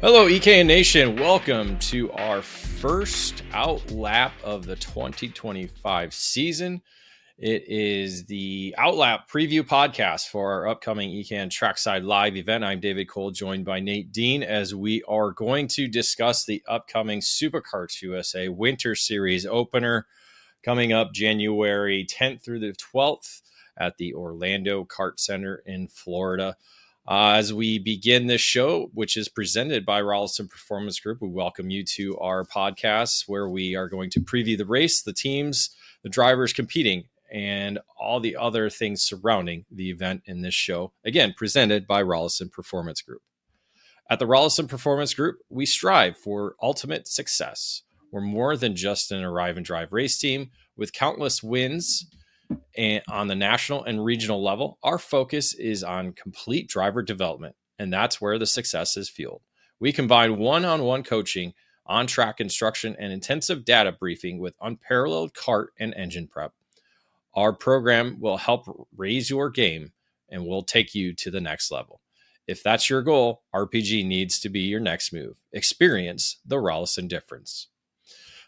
Hello, EKN Nation. Welcome to our first OutLap of the 2025 season. It is the OutLap preview podcast for our upcoming EKN Trackside live event. I'm David Cole, joined by Nate Dean, as we are going to discuss the upcoming Superkarts USA Winter Series opener coming up January 10th through the 12th at the Orlando Kart Center in Florida. As we begin this show, which is presented by Rollison Performance Group, we welcome you to our podcast where we are going to preview the race, the teams, the drivers competing, and all the other things surrounding the event in this show. Again, presented by Rollison Performance Group. At the Rollison Performance Group, we strive for ultimate success. We're more than just an arrive and drive race team with countless wins. And on the national and regional level, our focus is on complete driver development, and that's where the success is fueled. We combine one-on-one coaching, on-track instruction, and intensive data briefing with unparalleled kart and engine prep. Our program will help raise your game and will take you to the next level. If that's your goal, RPG needs to be your next move. Experience the Rollison difference.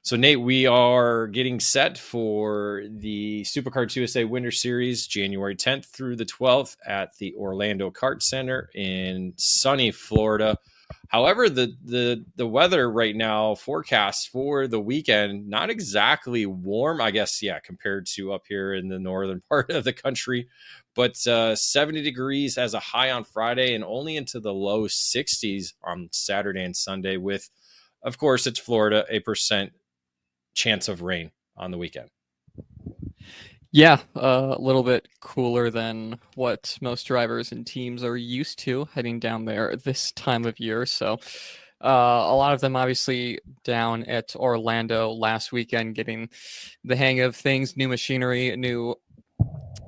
So, Nate, we are getting set for the Superkarts USA Winter Series, January 10th through the 12th at the Orlando Kart Center in sunny Florida. However, the weather right now forecast for the weekend, not exactly warm, I guess, compared to up here in the northern part of the country, but 70 degrees as a high on Friday and only into the low 60s on Saturday and Sunday with, of course, it's Florida, a % chance of rain on the weekend. Yeah, a little bit cooler than what most drivers and teams are used to heading down there this time of year. So a lot of them obviously down at Orlando last weekend, getting the hang of things, new machinery,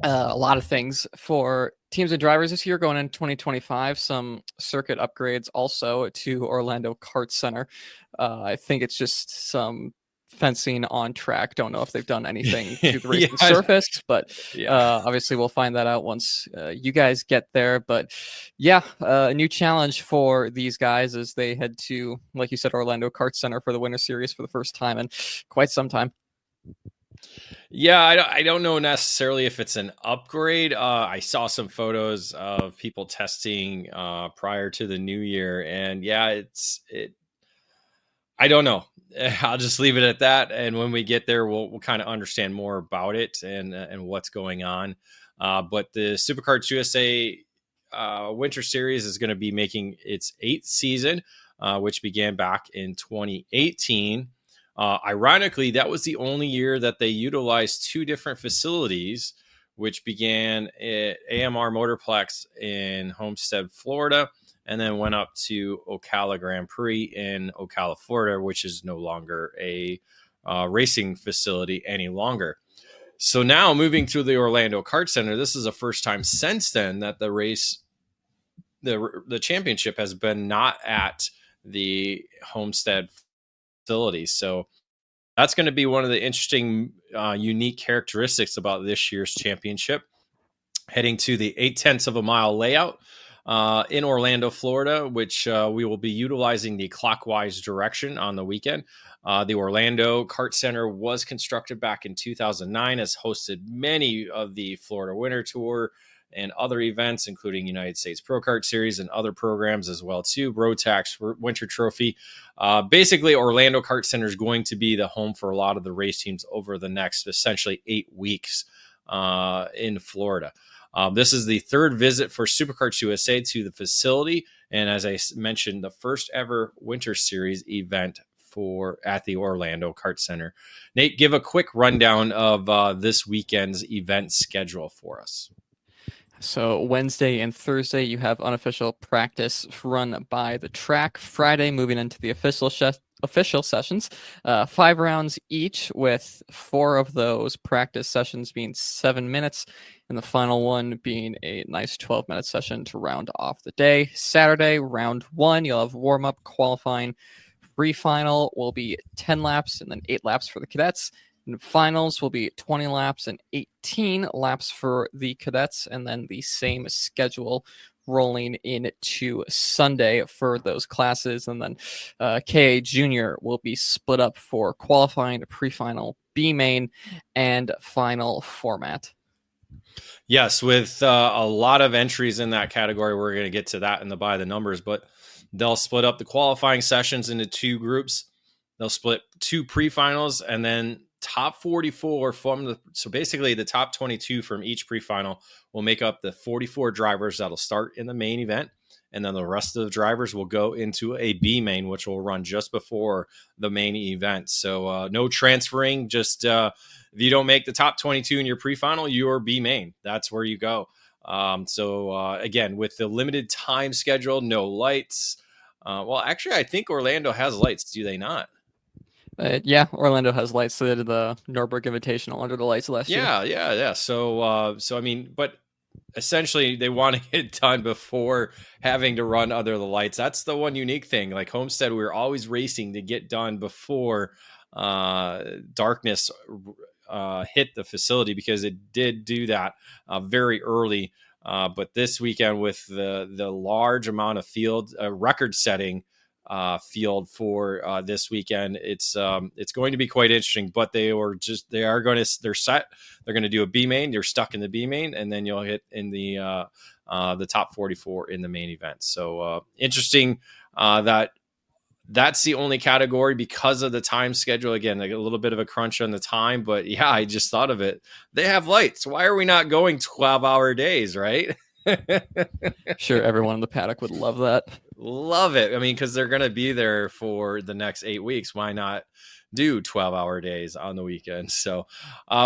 a lot of things for teams and drivers this year going into 2025. Some circuit upgrades also to Orlando Kart Center. I think it's just some fencing on track. Don't know if they've done anything to the racing surface, but obviously we'll find that out once you guys get there. But a new challenge for these guys as they head to, like you said, Orlando Kart Center for the Winter Series for the first time in quite some time. Yeah, I don't know necessarily if it's an upgrade. I saw some photos of people testing prior to the new year, and I don't know. I'll just leave it at that. And when we get there, we'll kind of understand more about it and what's going on. But the Superkarts USA Winter Series is going to be making its 8th season, which began back in 2018. Ironically, that was the only year that they utilized 2 different facilities, which began at AMR Motorplex in Homestead, Florida, and then went up to Ocala Grand Prix in Ocala, Florida, which is no longer a racing facility any longer. So now moving to the Orlando Kart Center, this is the first time since then that the race, the championship has been not at the Homestead facility. So that's going to be one of the interesting, unique characteristics about this year's championship. Heading to the 0.8 of a mile layout in Orlando, Florida, which we will be utilizing the clockwise direction on the weekend. The Orlando Kart Center was constructed back in 2009, has hosted many of the Florida Winter Tour and other events, including United States Pro Kart Series and other programs as well, too. Rotax Winter Trophy. Basically, Orlando Kart Center is going to be the home for a lot of the race teams over the next, essentially, 8 weeks in Florida. This is the 3rd visit for Superkarts USA to the facility. And as I mentioned, the first ever Winter Series event at the Orlando Kart Center. Nate, give a quick rundown of this weekend's event schedule for us. So Wednesday and Thursday, you have unofficial practice run by the track. Friday, moving into the official sessions, 5 rounds each, with 4 of those practice sessions being 7 minutes, and the final one being a nice 12-minute session to round off the day. Saturday, round 1, you'll have warm-up, qualifying. Free final will be 10 laps and then 8 laps for the cadets. And finals will be 20 laps and 18 laps for the cadets, and then the same schedule rolling into Sunday for those classes. And then KA Junior will be split up for qualifying, pre-final, B-main, and final format. Yes, with a lot of entries in that category. We're going to get to that in the by the numbers, but they'll split up the qualifying sessions into 2 groups. They'll split 2 pre-finals, and then top 44 so basically the top 22 from each pre-final will make up the 44 drivers that'll start in the main event. And then the rest of the drivers will go into a B main, which will run just before the main event. So no transferring, just if you don't make the top 22 in your pre-final, you're B main. That's where you go. Again, with the limited time schedule, no lights. Well, actually, I think Orlando has lights. Do they not? Yeah, Orlando has lights. So they did the Nürburgring Invitational under the lights last year. Yeah. So I mean, but essentially they want to get it done before having to run under the lights. That's the one unique thing. Like Homestead, we were always racing to get done before darkness hit the facility, because it did do that very early. But this weekend, with the large amount of field record-setting field for this weekend, it's going to be quite interesting. But they're set. They're going to do a B main. You're stuck in the B main, and then you'll hit in the top 44 in the main event. So interesting that's the only category because of the time schedule. Again, like a little bit of a crunch on the time, but yeah, I just thought of it. They have lights. Why are we not going 12-hour days, right? Sure, everyone in the paddock would love that. Love it. I mean, because they're going to be there for the next 8 weeks. Why not do 12-hour days on the weekend? So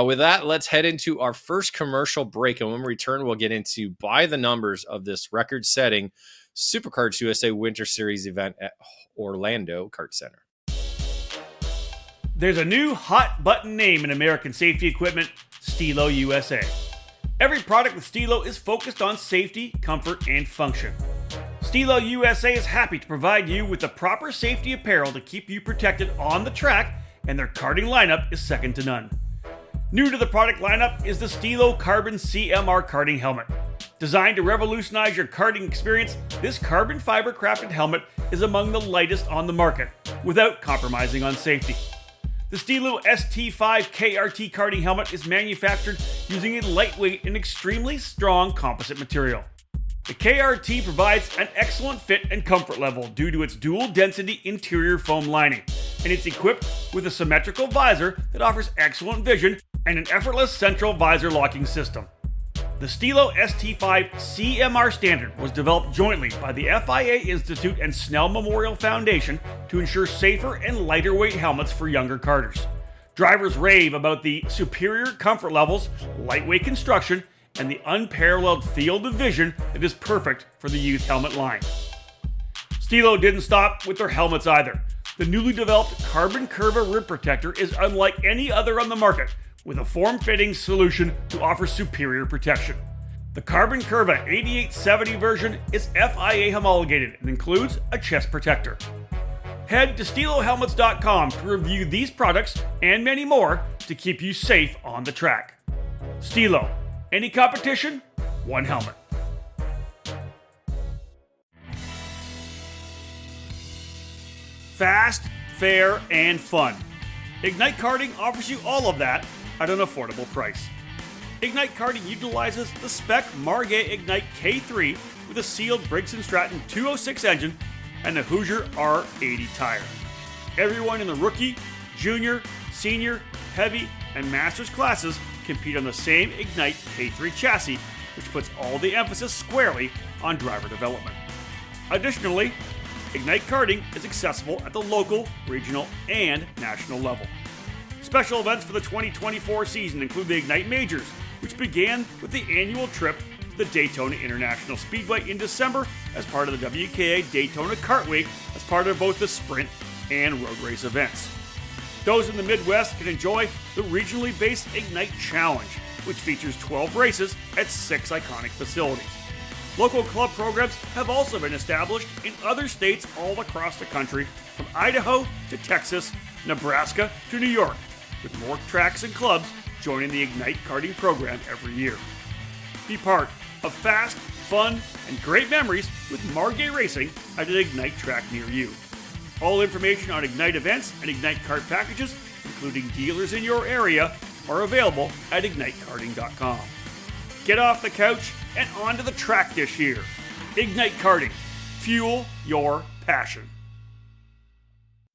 with that, let's head into our first commercial break. And when we return, we'll get into by the numbers of this record-setting Superkarts USA Winter Series event at Orlando Kart Center. There's a new hot button name in American safety equipment, Stilo USA. Every product with Stilo is focused on safety, comfort, and function. Stilo USA is happy to provide you with the proper safety apparel to keep you protected on the track, and their karting lineup is second to none. New to the product lineup is the Stilo Carbon CMR karting helmet. Designed to revolutionize your karting experience, this carbon fiber crafted helmet is among the lightest on the market, without compromising on safety. The Stilo ST5 KRT karting helmet is manufactured using a lightweight and extremely strong composite material. The KRT provides an excellent fit and comfort level due to its dual density interior foam lining, and it's equipped with a symmetrical visor that offers excellent vision and an effortless central visor locking system. The Stilo ST5 CMR standard was developed jointly by the FIA Institute and Snell Memorial Foundation to ensure safer and lighter weight helmets for younger karters. Drivers rave about the superior comfort levels, lightweight construction, and the unparalleled field of vision that is perfect for the youth helmet line. Stilo didn't stop with their helmets either. The newly developed Carbon Curva rib protector is unlike any other on the market, with a form-fitting solution to offer superior protection. The Carbon Curva 8870 version is FIA homologated and includes a chest protector. Head to StiloHelmets.com to review these products and many more to keep you safe on the track. Stilo, any competition, one helmet. Fast, fair, and fun. Ignite Karting offers you all of that at an affordable price. Ignite Karting utilizes the spec Margay Ignite K3 with a sealed Briggs & Stratton 206 engine and a Hoosier R80 tire. Everyone in the rookie, junior, senior, heavy, and masters classes compete on the same Ignite K3 chassis, which puts all the emphasis squarely on driver development. Additionally, Ignite Karting is accessible at the local, regional, and national level. Special events for the 2024 season include the Ignite Majors, which began with the annual trip to the Daytona International Speedway in December as part of the WKA Daytona Kart Week as part of both the sprint and road race events. Those in the Midwest can enjoy the regionally based Ignite Challenge, which features 12 races at 6 iconic facilities. Local club programs have also been established in other states all across the country, from Idaho to Texas, Nebraska to New York, with more tracks and clubs joining the Ignite Karting program every year. Be part of fast, fun and great memories with Margay Racing at an Ignite track near you. All information on Ignite events and Ignite kart packages, including dealers in your area, are available at ignitekarting.com. Get off the couch and onto the track this year. Ignite Karting. Fuel your passion.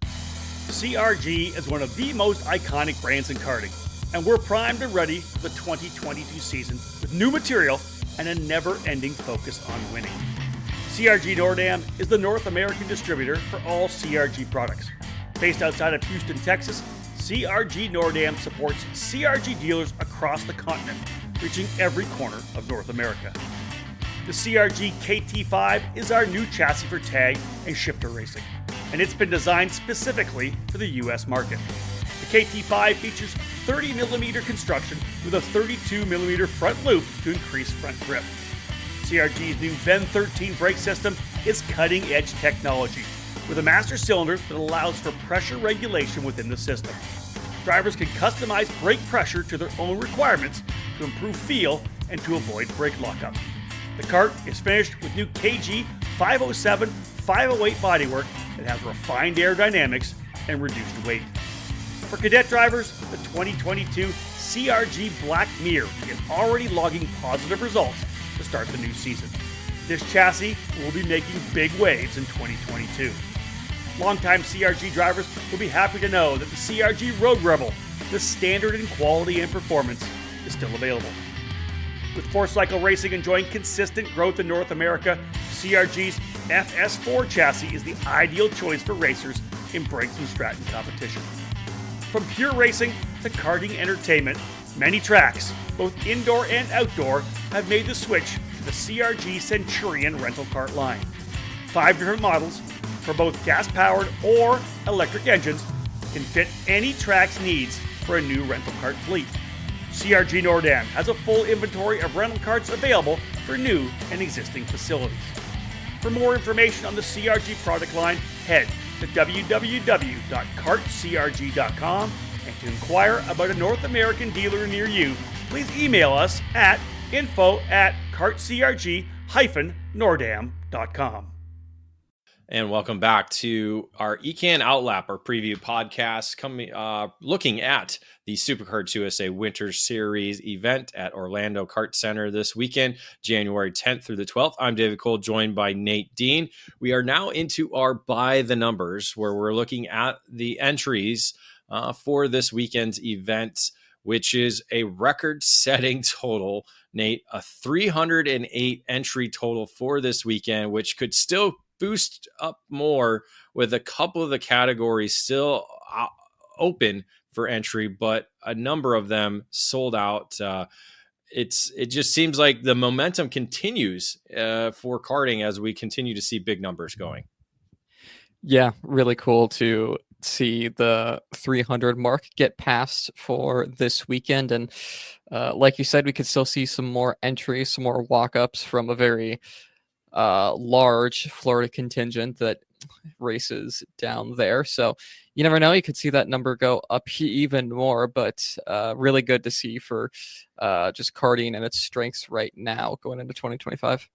CRG is one of the most iconic brands in karting, and we're primed and ready for the 2022 season with new material and a never-ending focus on winning. CRG Nordam is the North American distributor for all CRG products. Based outside of Houston, Texas, CRG Nordam supports CRG dealers across the continent, reaching every corner of North America. The CRG KT5 is our new chassis for tag and shifter racing, and it's been designed specifically for the US market. The KT5 features 30mm construction with a 32mm front loop to increase front grip. CRG's new VEN 13 brake system is cutting-edge technology with a master cylinder that allows for pressure regulation within the system. Drivers can customize brake pressure to their own requirements to improve feel and to avoid brake lockup. The kart is finished with new KG 507, 508 bodywork that has refined aerodynamics and reduced weight. For cadet drivers, the 2022 CRG Black Mirror is already logging positive results to start the new season. This chassis will be making big waves in 2022. Longtime CRG drivers will be happy to know that the CRG Road Rebel, the standard in quality and performance, is still available. With four-cycle racing enjoying consistent growth in North America, CRG's FS4 chassis is the ideal choice for racers in Briggs & Stratton competition. From pure racing to karting entertainment, many tracks, both indoor and outdoor, have made the switch to the CRG Centurion rental kart line. 5 different models for both gas-powered or electric engines can fit any track's needs for a new rental kart fleet. CRG Nordam has a full inventory of rental karts available for new and existing facilities. For more information on the CRG product line, head to www.kartcrg.com, and to inquire about a North American dealer near you, please email us at info@kartcrg-nordam.com. And welcome back to our EKN OutLap, our preview podcast, looking at the Superkarts USA Winter Series event at Orlando Kart Center this weekend, January 10th through the 12th. I'm David Cole, joined by Nate Dean. We are now into our By the Numbers, where we're looking at the entries for this weekend's event, which is a record-setting total, Nate, a 308 entry total for this weekend, which could still boost up more with a couple of the categories still open for entry, but a number of them sold out. It just seems like the momentum continues for karting as we continue to see big numbers going. Yeah, really cool to see the 300 mark get passed for this weekend. And like you said, we could still see some more entries, some more walk-ups from a very large Florida contingent that races down there. So you never know, you could see that number go up even more, but really good to see for just karting and its strengths right now going into 2025.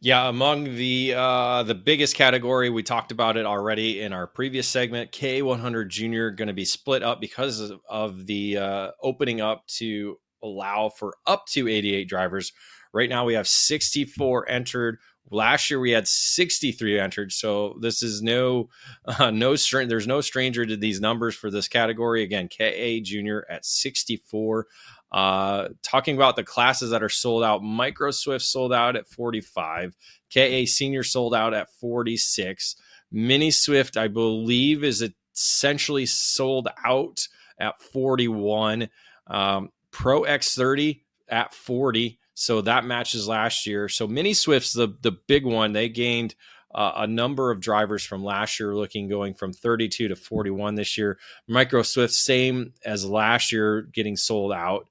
Yeah, among the biggest category, we talked about it already in our previous segment, K100 Junior going to be split up because of the opening up to allow for up to 88 drivers. Right now we have 64 entered. Last year we had 63 entered. So this is there's no stranger to these numbers for this category. Again, KA Junior at 64. Talking about the classes that are sold out, Micro Swift sold out at 45. KA Senior sold out at 46. Mini Swift, I believe, is essentially sold out at 41. Pro X30 at 40. So that matches last year. So Mini Swift's the big one. They gained a number of drivers from last year, going from 32 to 41 this year. Micro Swift, same as last year, getting sold out.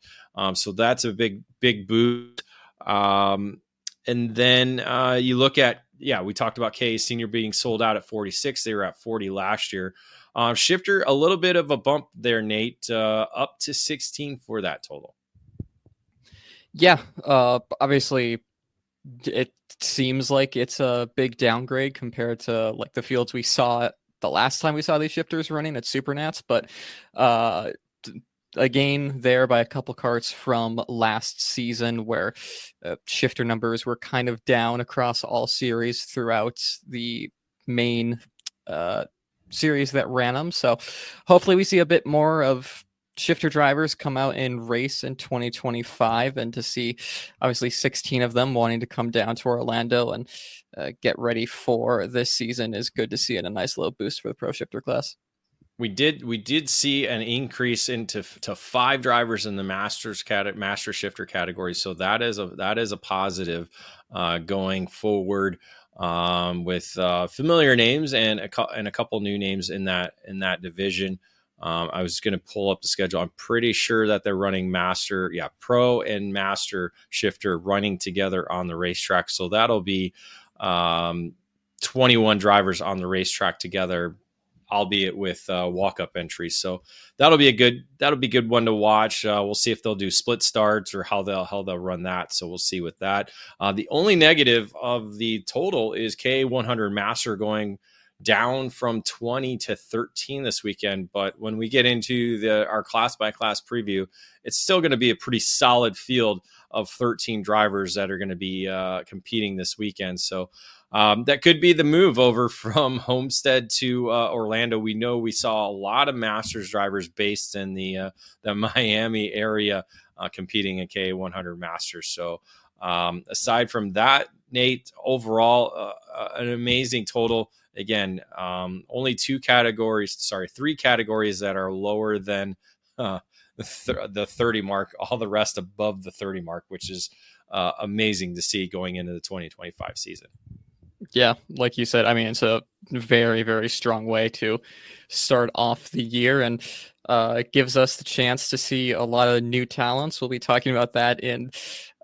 So that's a big boost. And then you look at, we talked about K Senior being sold out at 46. They were at 40 last year. Shifter, a little bit of a bump there, Nate, up to 16 for that total. Yeah, obviously it seems like it's a big downgrade compared to like the fields we saw the last time we saw these shifters running at Supernats, but a gain there by a couple karts from last season where shifter numbers were kind of down across all series throughout the main series that ran them. So hopefully we see a bit more of shifter drivers come out and race in 2025, and to see obviously 16 of them wanting to come down to Orlando and get ready for this season is good to see, and a nice little boost for the pro shifter class. We did see an increase to 5 drivers in the master shifter category, so that is a positive going forward, with familiar names and a couple new names in that division. I was going to pull up the schedule. I'm pretty sure that they're running pro and master shifter running together on the racetrack. So that'll be 21 drivers on the racetrack together, albeit with walk-up entries. So that'll be good one to watch. We'll see if they'll do split starts or how they'll run that. So we'll see with that. The only negative of the total is K100 Master going down from 20 to 13 this weekend. But when we get into our class by class preview, it's still going to be a pretty solid field of 13 drivers that are going to be competing this weekend. So that could be the move over from Homestead to Orlando. We know we saw a lot of Masters drivers based in the Miami area competing in K100 Masters. So aside from that, Nate, overall, an amazing total. Again, only 3 categories that are lower than the 30 mark, all the rest above the 30 mark, which is amazing to see going into the 2025 season. Yeah, like you said, I mean, it's a very, very strong way to start off the year, and it gives us the chance to see a lot of new talents. We'll be talking about that in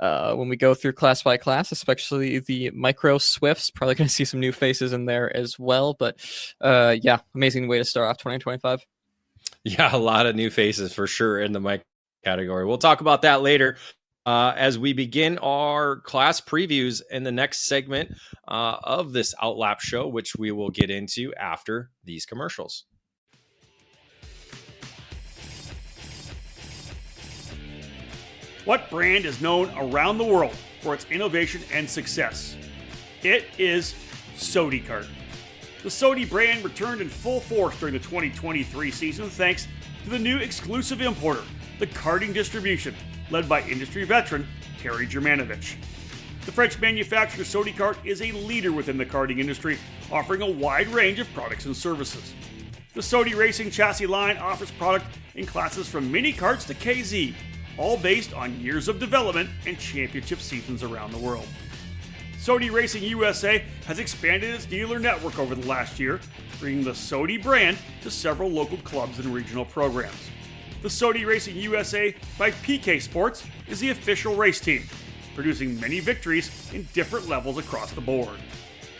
when we go through class by class, especially the micro Swifts. Probably going to see some new faces in there as well. But yeah, amazing way to start off 2025. Yeah, a lot of new faces for sure in the mic category. We'll talk about that later. As we begin our class previews in the next segment of this OutLap show, which we will get into after these commercials. What brand is known around the world for its innovation and success? It is Superkarts. The Sodi brand returned in full force during the 2023 season thanks to the new exclusive importer, the Karting Distribution, led by industry veteran Terry Germanovich. The French manufacturer Superkarts is a leader within the karting industry, offering a wide range of products and services. The Sodi Racing chassis line offers product in classes from mini karts to KZ, all based on years of development and championship seasons around the world. Sodi Racing USA has expanded its dealer network over the last year, bringing the Sodi brand to several local clubs and regional programs. The Sodi Racing USA by PK Sports is the official race team, producing many victories in different levels across the board.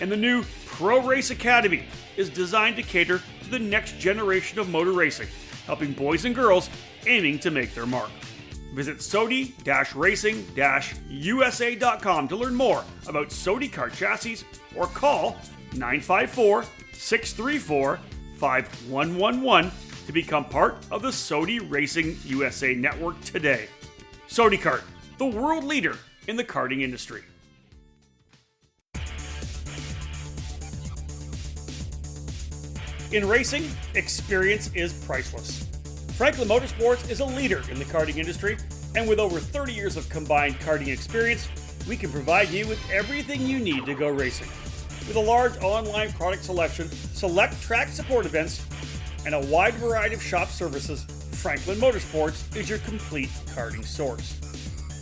And the new Pro Race Academy is designed to cater to the next generation of motor racing, helping boys and girls aiming to make their mark. Visit Sodi-Racing-USA.com to learn more about Sodi kart chassis or call 954-634-5111 to become part of the Sodi Racing USA network today. Superkarts, the world leader in the karting industry. In racing, experience is priceless. Franklin Motorsports is a leader in the karting industry, and with over 30 years of combined karting experience, we can provide you with everything you need to go racing. With a large online product selection, select track support events, and a wide variety of shop services, Franklin Motorsports is your complete karting source.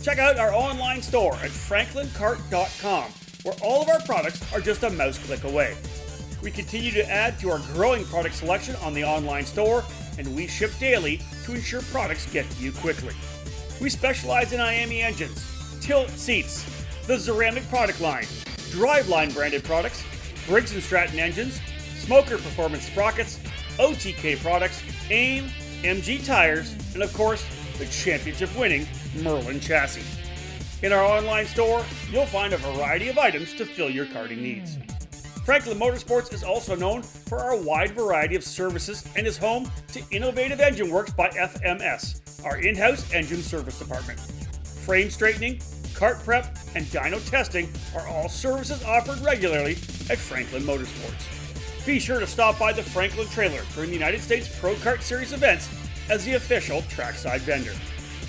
Check out our online store at franklinkart.com, where all of our products are just a mouse click away. We continue to add to our growing product selection on the online store, and we ship daily to ensure products get to you quickly. We specialize in IAME engines, tilt seats, the Ceramic product line, Driveline branded products, Briggs & Stratton engines, Smoker performance sprockets, OTK products, AIM, MG tires, and of course, the championship winning Merlin chassis. In our online store, you'll find a variety of items to fill your karting needs. Franklin Motorsports is also known for our wide variety of services and is home to Innovative Engine Works by FMS, our in-house engine service department. Frame straightening, kart prep, and dyno testing are all services offered regularly at Franklin Motorsports. Be sure to stop by the Franklin trailer during the United States Pro Kart Series events as the official trackside vendor.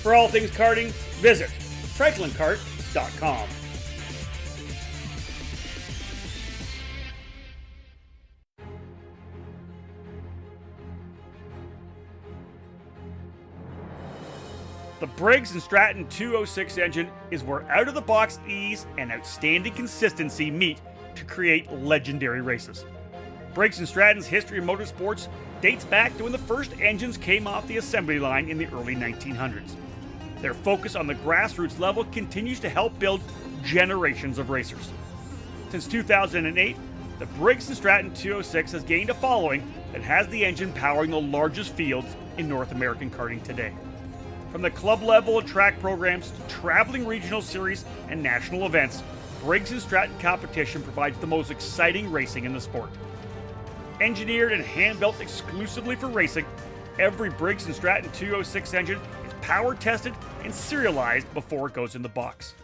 For all things karting, visit franklinkart.com. The Briggs & Stratton 206 engine is where out-of-the-box ease and outstanding consistency meet to create legendary races. Briggs & Stratton's history of motorsports dates back to when the first engines came off the assembly line in the early 1900s. Their focus on the grassroots level continues to help build generations of racers. Since 2008, the Briggs & Stratton 206 has gained a following that has the engine powering the largest fields in North American karting today. From the club level track programs to traveling regional series and national events, Briggs & Stratton competition provides the most exciting racing in the sport. Engineered and hand-built exclusively for racing, every Briggs & Stratton 206 engine is power tested and serialized before it goes in the box.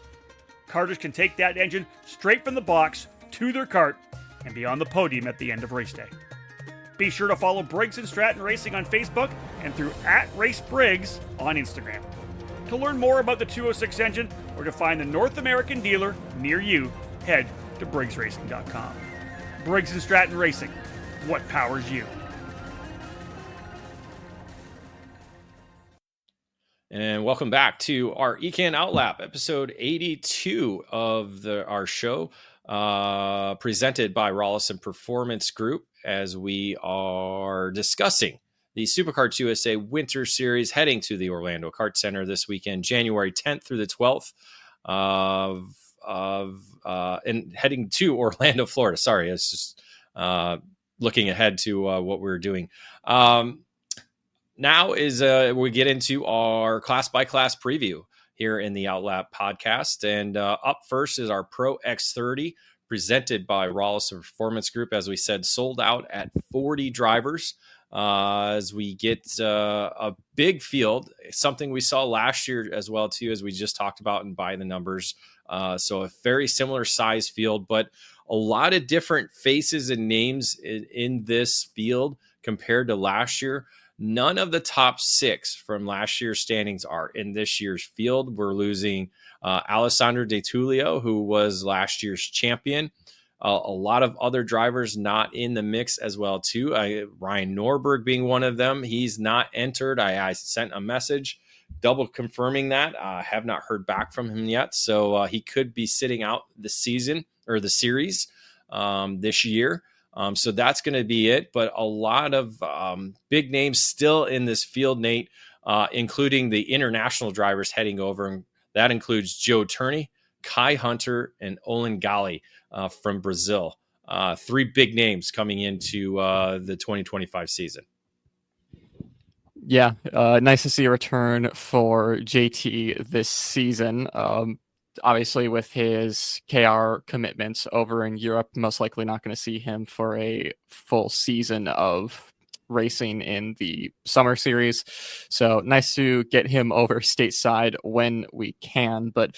Karters can take that engine straight from the box to their kart and be on the podium at the end of race day. Be sure to follow Briggs & Stratton Racing on Facebook and through @RaceBriggs on Instagram. To learn more about the 206 engine or to find the North American dealer near you, head to BriggsRacing.com. Briggs & Stratton Racing, what powers you? And welcome back to our EKN OutLap, episode 82 of our show, presented by Rollison Performance Group, as we are discussing the Superkarts USA Winter Series heading to the Orlando Kart Center this weekend, January 10th through the 12th, and heading to Orlando, Florida. Sorry, it's just looking ahead to what we're doing. Now is we get into our class by class preview here in the OutLap podcast. And up first is our Pro X30 presented by Rollison Performance Group. As we said, sold out at 40 drivers as we get a big field, something we saw last year as well, too, as we just talked about and by the numbers. So a very similar size field, but a lot of different faces and names in this field compared to last year. None of the top 6 from last year's standings are in this year's field. We're losing Alessandro De Tullio, who was last year's champion. A lot of other drivers not in the mix as well, too. Ryan Norberg being one of them. He's not entered. I sent a message double confirming that. I have not heard back from him yet. So he could be sitting out the season or the series this year. So that's going to be it. But a lot of big names still in this field, Nate, including the international drivers heading over. And that includes Joe Turney, Kai Hunter, and Olin Gali from Brazil. 3 big names coming into the 2025 season. Yeah, nice to see a return for JT this season. Obviously, with his KR commitments over in Europe, most likely not going to see him for a full season of racing in the summer series. So nice to get him over stateside when we can. But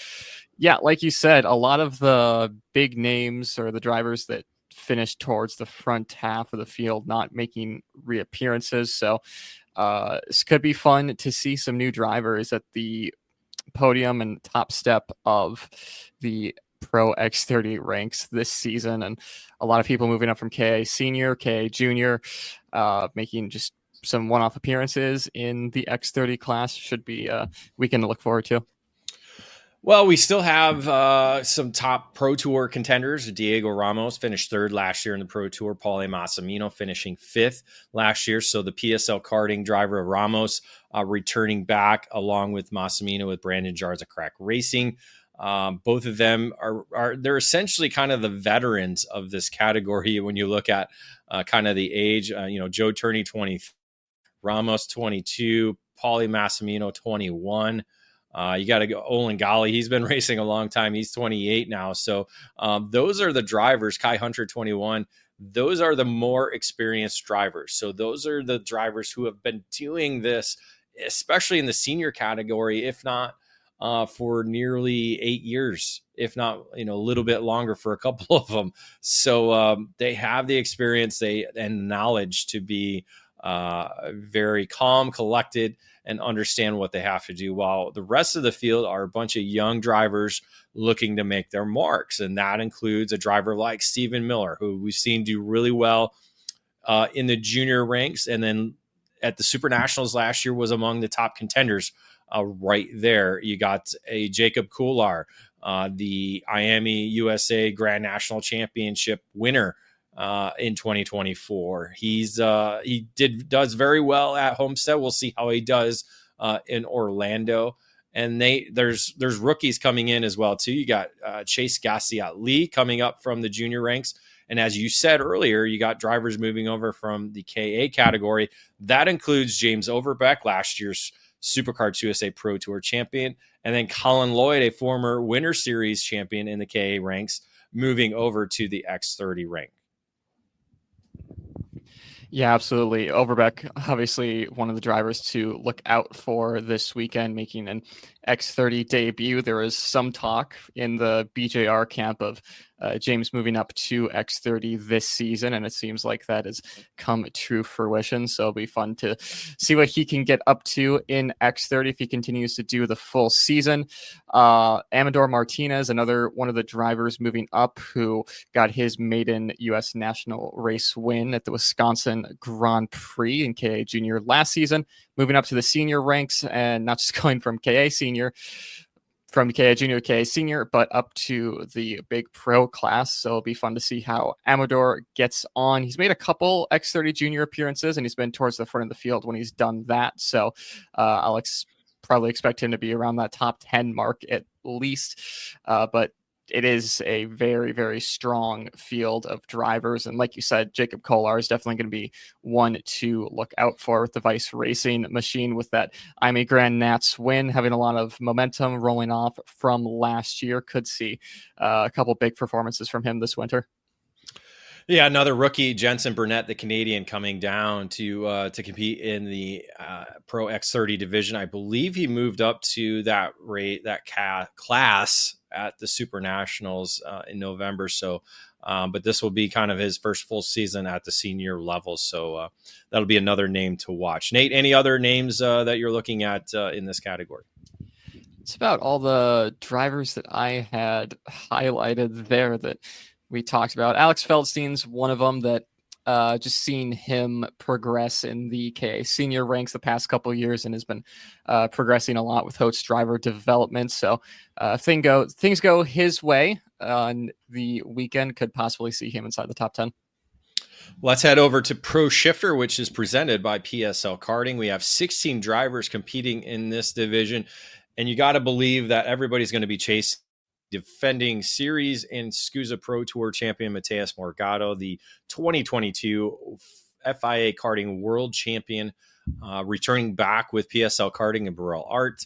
yeah, like you said, a lot of the big names or the drivers that finished towards the front half of the field not making reappearances. So this could be fun to see some new drivers at the podium and top step of the Pro X30 ranks this season, and a lot of people moving up from KA Senior, KA Junior, making just some one-off appearances in the X30 class. Should be a weekend to look forward to. Well, we still have some top Pro Tour contenders. Diego Ramos finished 3rd last year in the Pro Tour. Paulie Massimino finishing 5th last year. So the PSL karting driver Ramos returning back along with Massimino with Brandon Jarza Crack Racing. Both of them they're essentially kind of the veterans of this category when you look at kind of the age. Joe Turney 20, Ramos 22, Paulie Massimino 21. You got to go Olin Gali. He's been racing a long time. He's 28 now. So those are the drivers. Kai Hunter, 21. Those are the more experienced drivers. So those are the drivers who have been doing this, especially in the senior category, if not for nearly 8 years, if not, a little bit longer for a couple of them. So they have the experience and knowledge to be very calm, collected, and understand what they have to do, while the rest of the field are a bunch of young drivers looking to make their marks. And that includes a driver like Stephen Miller, who we've seen do really well in the junior ranks. And then at the Super Nationals last year was among the top contenders right there. You got a Jacob Kular, the Miami USA Grand National Championship winner in 2024. He does very well at Homestead. We'll see how he does in Orlando. And there's rookies coming in as well too. You got Chase Gassiat-Lee coming up from the junior ranks. And as you said earlier, you got drivers moving over from the KA category. That includes James Overbeck, last year's Superkarts USA Pro Tour champion, and then Colin Lloyd, a former Winter Series champion in the KA ranks, moving over to the X30 rank. Yeah, absolutely. Overbeck, obviously one of the drivers to look out for this weekend, making an X30 debut. There is some talk in the BJR camp of James moving up to X30 this season, and it seems like that has come to fruition. So it'll be fun to see what he can get up to in X30 if he continues to do the full season. Amador Martinez, another one of the drivers moving up, who got his maiden U.S. national race win at the Wisconsin Grand Prix in KA Junior last season, moving up to the senior ranks, and not just going from KA Junior to KA Senior, but up to the big pro class. So it'll be fun to see how Amador gets on. He's made a couple X30 Junior appearances, and he's been towards the front of the field when he's done that. So I'll probably expect him to be around that top 10 mark at least. But it is a very, very strong field of drivers. And like you said, Jacob Kolar is definitely going to be one to look out for with the Vice Racing machine, with that Miami Grand Nats win, having a lot of momentum rolling off from last year. Could see a couple big performances from him this winter. Yeah, another rookie, Jensen Burnett, the Canadian, coming down to compete in the Pro X30 division. I believe he moved up to that class at the Super Nationals in November. So, but this will be kind of his first full season at the senior level. So that'll be another name to watch. Nate, any other names that you're looking at in this category? It's about all the drivers that I had highlighted there that we talked about. Alex Feldstein's one of them that just seen him progress in the KA senior ranks the past couple of years, and has been progressing a lot with Hote's driver development. So things go his way on the weekend, could possibly see him inside the top 10. Let's head over to Pro Shifter, which is presented by PSL Karting. We have 16 drivers competing in this division, and you got to believe that everybody's going to be chasing defending series and SCUSA Pro Tour champion Mateus Morgado, the 2022 FIA Karting World Champion, returning back with PSL Karting and Burrell Art,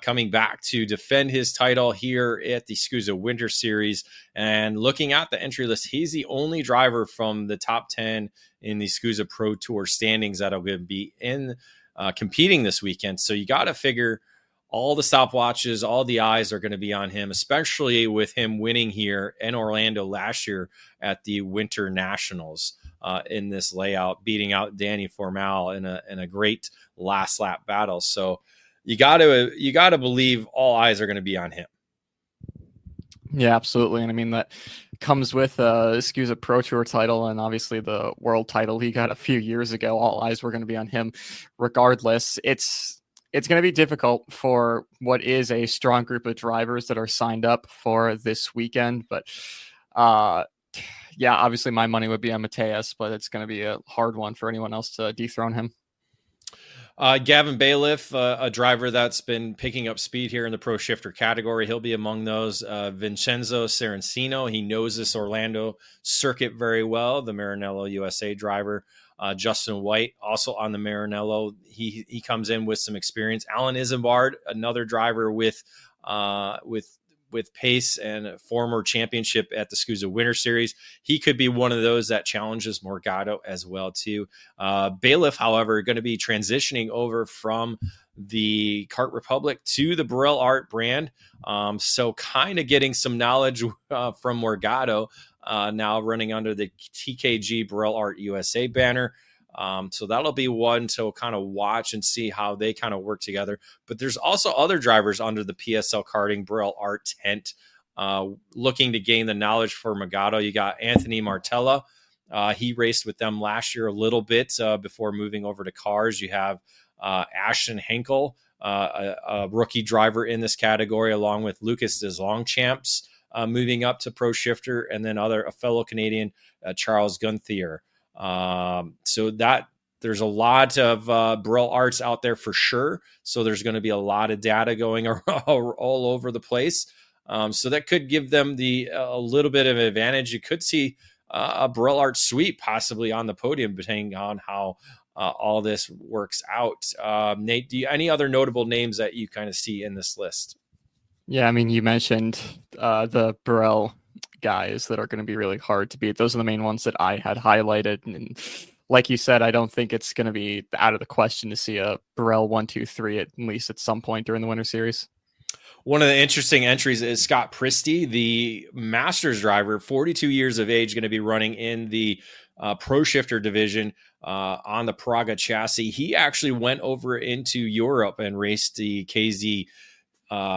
coming back to defend his title here at the SCUSA Winter Series. And looking at the entry list, he's the only driver from the top 10 in the SCUSA Pro Tour standings that are going to be in competing this weekend. So you got to figure all the stopwatches, all the eyes are going to be on him, especially with him winning here in Orlando last year at the Winter Nationals in this layout, beating out Danny Formal in a great last lap battle. So you got to believe all eyes are going to be on him. Yeah, absolutely. And I mean, that comes with SCUSA Pro Tour title, and obviously the world title he got a few years ago. All eyes were going to be on him regardless. It's going to be difficult for what is a strong group of drivers that are signed up for this weekend. But yeah, obviously my money would be on Mateus, but it's going to be a hard one for anyone else to dethrone him. Gavin Bailiff, a driver that's been picking up speed here in the Pro Shifter category. He'll be among those. Vincenzo Serencino, he knows this Orlando circuit very well, the Maranello USA driver. Justin White, also on the Maranello. He comes in with some experience. Alan Isambard, another driver with pace and a former championship at the SCUSA Winter Series. He could be one of those that challenges Morgado as well too. Bailiff, however, going to be transitioning over from the Kart Republic to the Burrell Art brand. So kind of getting some knowledge from Morgado, now running under the TKG Burrell Art USA banner. So that'll be one to kind of watch and see how they kind of work together. But there's also other drivers under the PSL Karting Burrell Art tent looking to gain the knowledge for Morgado. You got Anthony Martella. He raced with them last year a little bit before moving over to cars. You have Ashton Henkel, a rookie driver in this category, along with Lucas Deslongchamps moving up to Pro Shifter, and then a fellow Canadian, Charles Gunther. So that there's a lot of Burrell Arts out there for sure. So there's going to be a lot of data going all over the place. So that could give them a little bit of advantage. You could see a Burrell Arts sweep possibly on the podium, depending on how all this works out. Nate, any other notable names that you kind of see in this list? Yeah, I mean, you mentioned the Burrell guys that are going to be really hard to beat. Those are the main ones that I had highlighted. And like you said, I don't think it's going to be out of the question to see a Burrell 1, 2, 3 at least at some point during the Winter Series. One of the interesting entries is Scott Pristy, the Masters driver, 42 years of age, going to be running in the Pro Shifter division on the Praga chassis. He actually went over into Europe and raced the KZ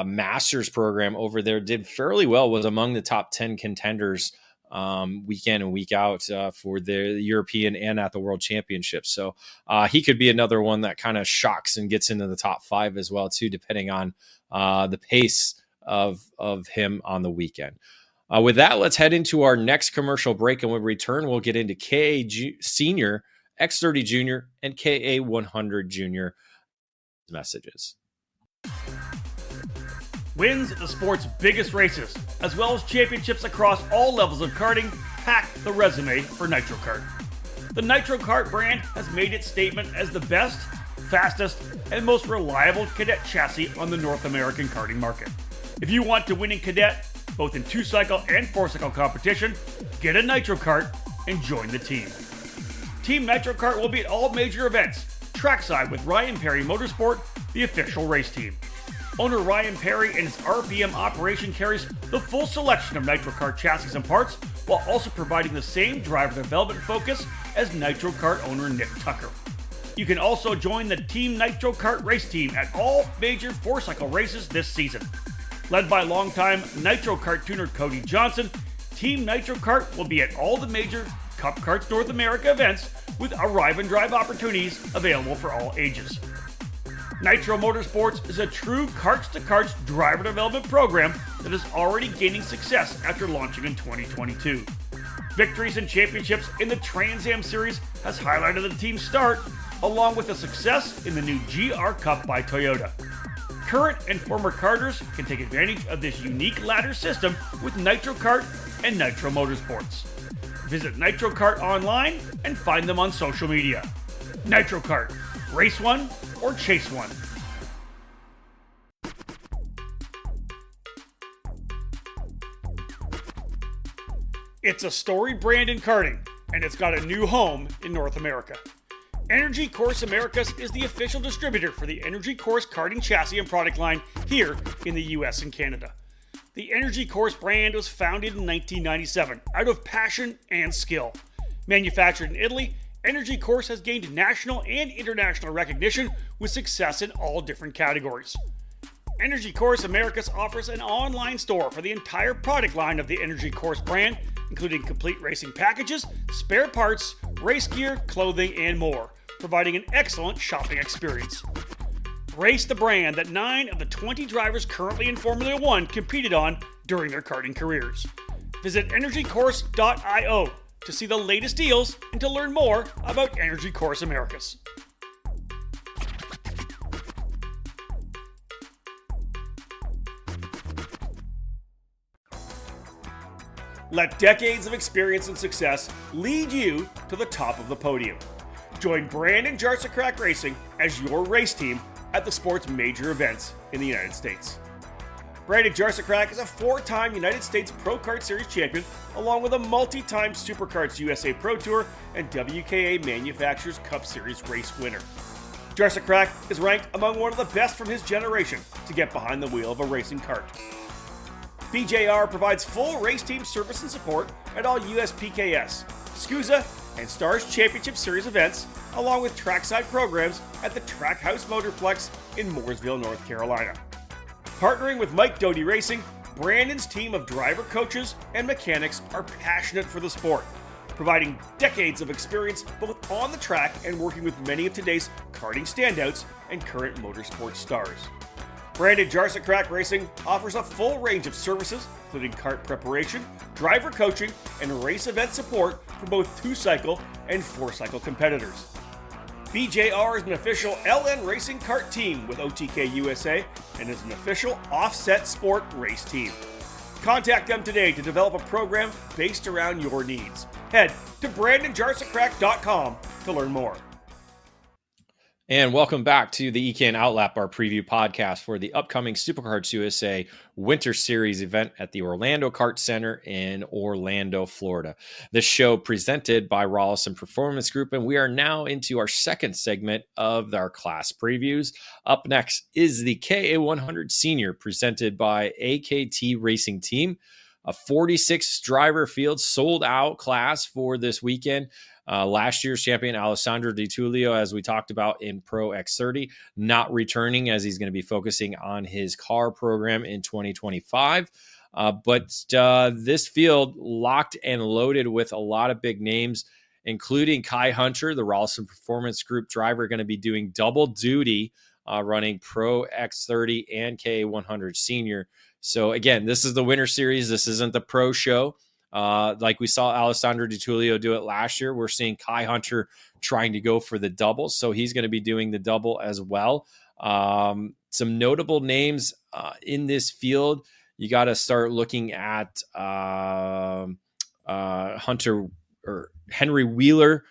Masters program over there, did fairly well, was among the top 10 contenders week in and week out for the European and at the World Championships. So he could be another one that kind of shocks and gets into the top 5 as well too, depending on the pace of him on the weekend. With that, let's head into our next commercial break, and when we return, we'll get into KA Senior, X30 Junior, and KA 100 Junior messages. Wins at the sport's biggest races, as well as championships across all levels of karting, pack the resume for NitroKart. The NitroKart brand has made its statement as the best, fastest, and most reliable cadet chassis on the North American karting market. If you want to win in cadet, both in 2-cycle and 4-cycle competition, get a NitroKart and join the team. Team NitroKart will be at all major events, trackside with Ryan Perry Motorsport, the official race team. Owner Ryan Perry and his RPM operation carries the full selection of NitroKart chassis and parts, while also providing the same driver development focus as NitroKart owner Nick Tucker. You can also join the Team NitroKart race team at all major 4-cycle races this season. Led by longtime NitroKart tuner Cody Johnson, Team NitroKart will be at all the major Cup Karts North America events with arrive and drive opportunities available for all ages. Nitro Motorsports is a true karts-to-karts driver development program that is already gaining success after launching in 2022. Victories and championships in the Trans Am Series has highlighted the team's start, along with the success in the new GR Cup by Toyota. Current and former karters can take advantage of this unique ladder system with NitroKart and Nitro Motorsports. Visit NitroKart online and find them on social media. NitroKart, race one or chase one. It's a storied brand in karting, and it's got a new home in North America. Energy Course Americas is the official distributor for the Energy Course karting chassis and product line here in the US and Canada. The Energy Course brand was founded in 1997 out of passion and skill. Manufactured in Italy, Energy Course has gained national and international recognition with success in all different categories. Energy Course Americas offers an online store for the entire product line of the Energy Course brand, including complete racing packages, spare parts, race gear, clothing, and more, providing an excellent shopping experience. Race the brand that 9 of the 20 drivers currently in Formula One competed on during their karting careers. Visit energycourse.io to see the latest deals and to learn more about Energy Course Americas. Let decades of experience and success lead you to the top of the podium. Join Brandon Jarsakrak Racing as your race team at the sport's major events in the United States. Brandon Jarsakrak is a 4-time United States Pro Kart Series champion, along with a multi-time Superkarts USA Pro Tour and WKA Manufacturers Cup Series race winner. Jarsakrak is ranked among one of the best from his generation to get behind the wheel of a racing kart. BJR provides full race team service and support at all USPKS, SCUSA, and Stars Championship Series events, along with trackside programs at the Trackhouse Motorplex in Mooresville, North Carolina. Partnering with Mike Doty Racing, Brandon's team of driver coaches and mechanics are passionate for the sport, providing decades of experience both on the track and working with many of today's karting standouts and current motorsport stars. Brandon Jarsakrak Racing offers a full range of services, including kart preparation, driver coaching, and race event support for both 2-cycle and 4-cycle competitors. BJR is an official LN Racing Kart team with OTK USA and is an official offset sport race team. Contact them today to develop a program based around your needs. Head to BrandonJarsakrak.com to learn more. And welcome back to the EKN OutLap, our preview podcast for the upcoming Superkarts USA Winter Series event at the Orlando Kart Center in Orlando, Florida. This show presented by Rawlison Performance Group, and we are now into our second segment of our class previews. Up next is the KA100 Senior presented by AKT Racing Team, a 46 driver field sold out class for this weekend. Last year's champion, Alessandro Di Tullio, as we talked about in Pro X30, not returning as he's going to be focusing on his car program in 2025. But this field locked and loaded with a lot of big names, including Kai Hunter, the Rawlison Performance Group driver, going to be doing double duty, running Pro X30 and KA100 Senior. So again, this is the Winter Series. This isn't the Pro Show. Like we saw Alessandro Di Tullio do it last year, we're seeing Kai Hunter trying to go for the double. So he's going to be doing the double as well. Some notable names in this field. You got to start looking at Hunter or Henry Wheeler,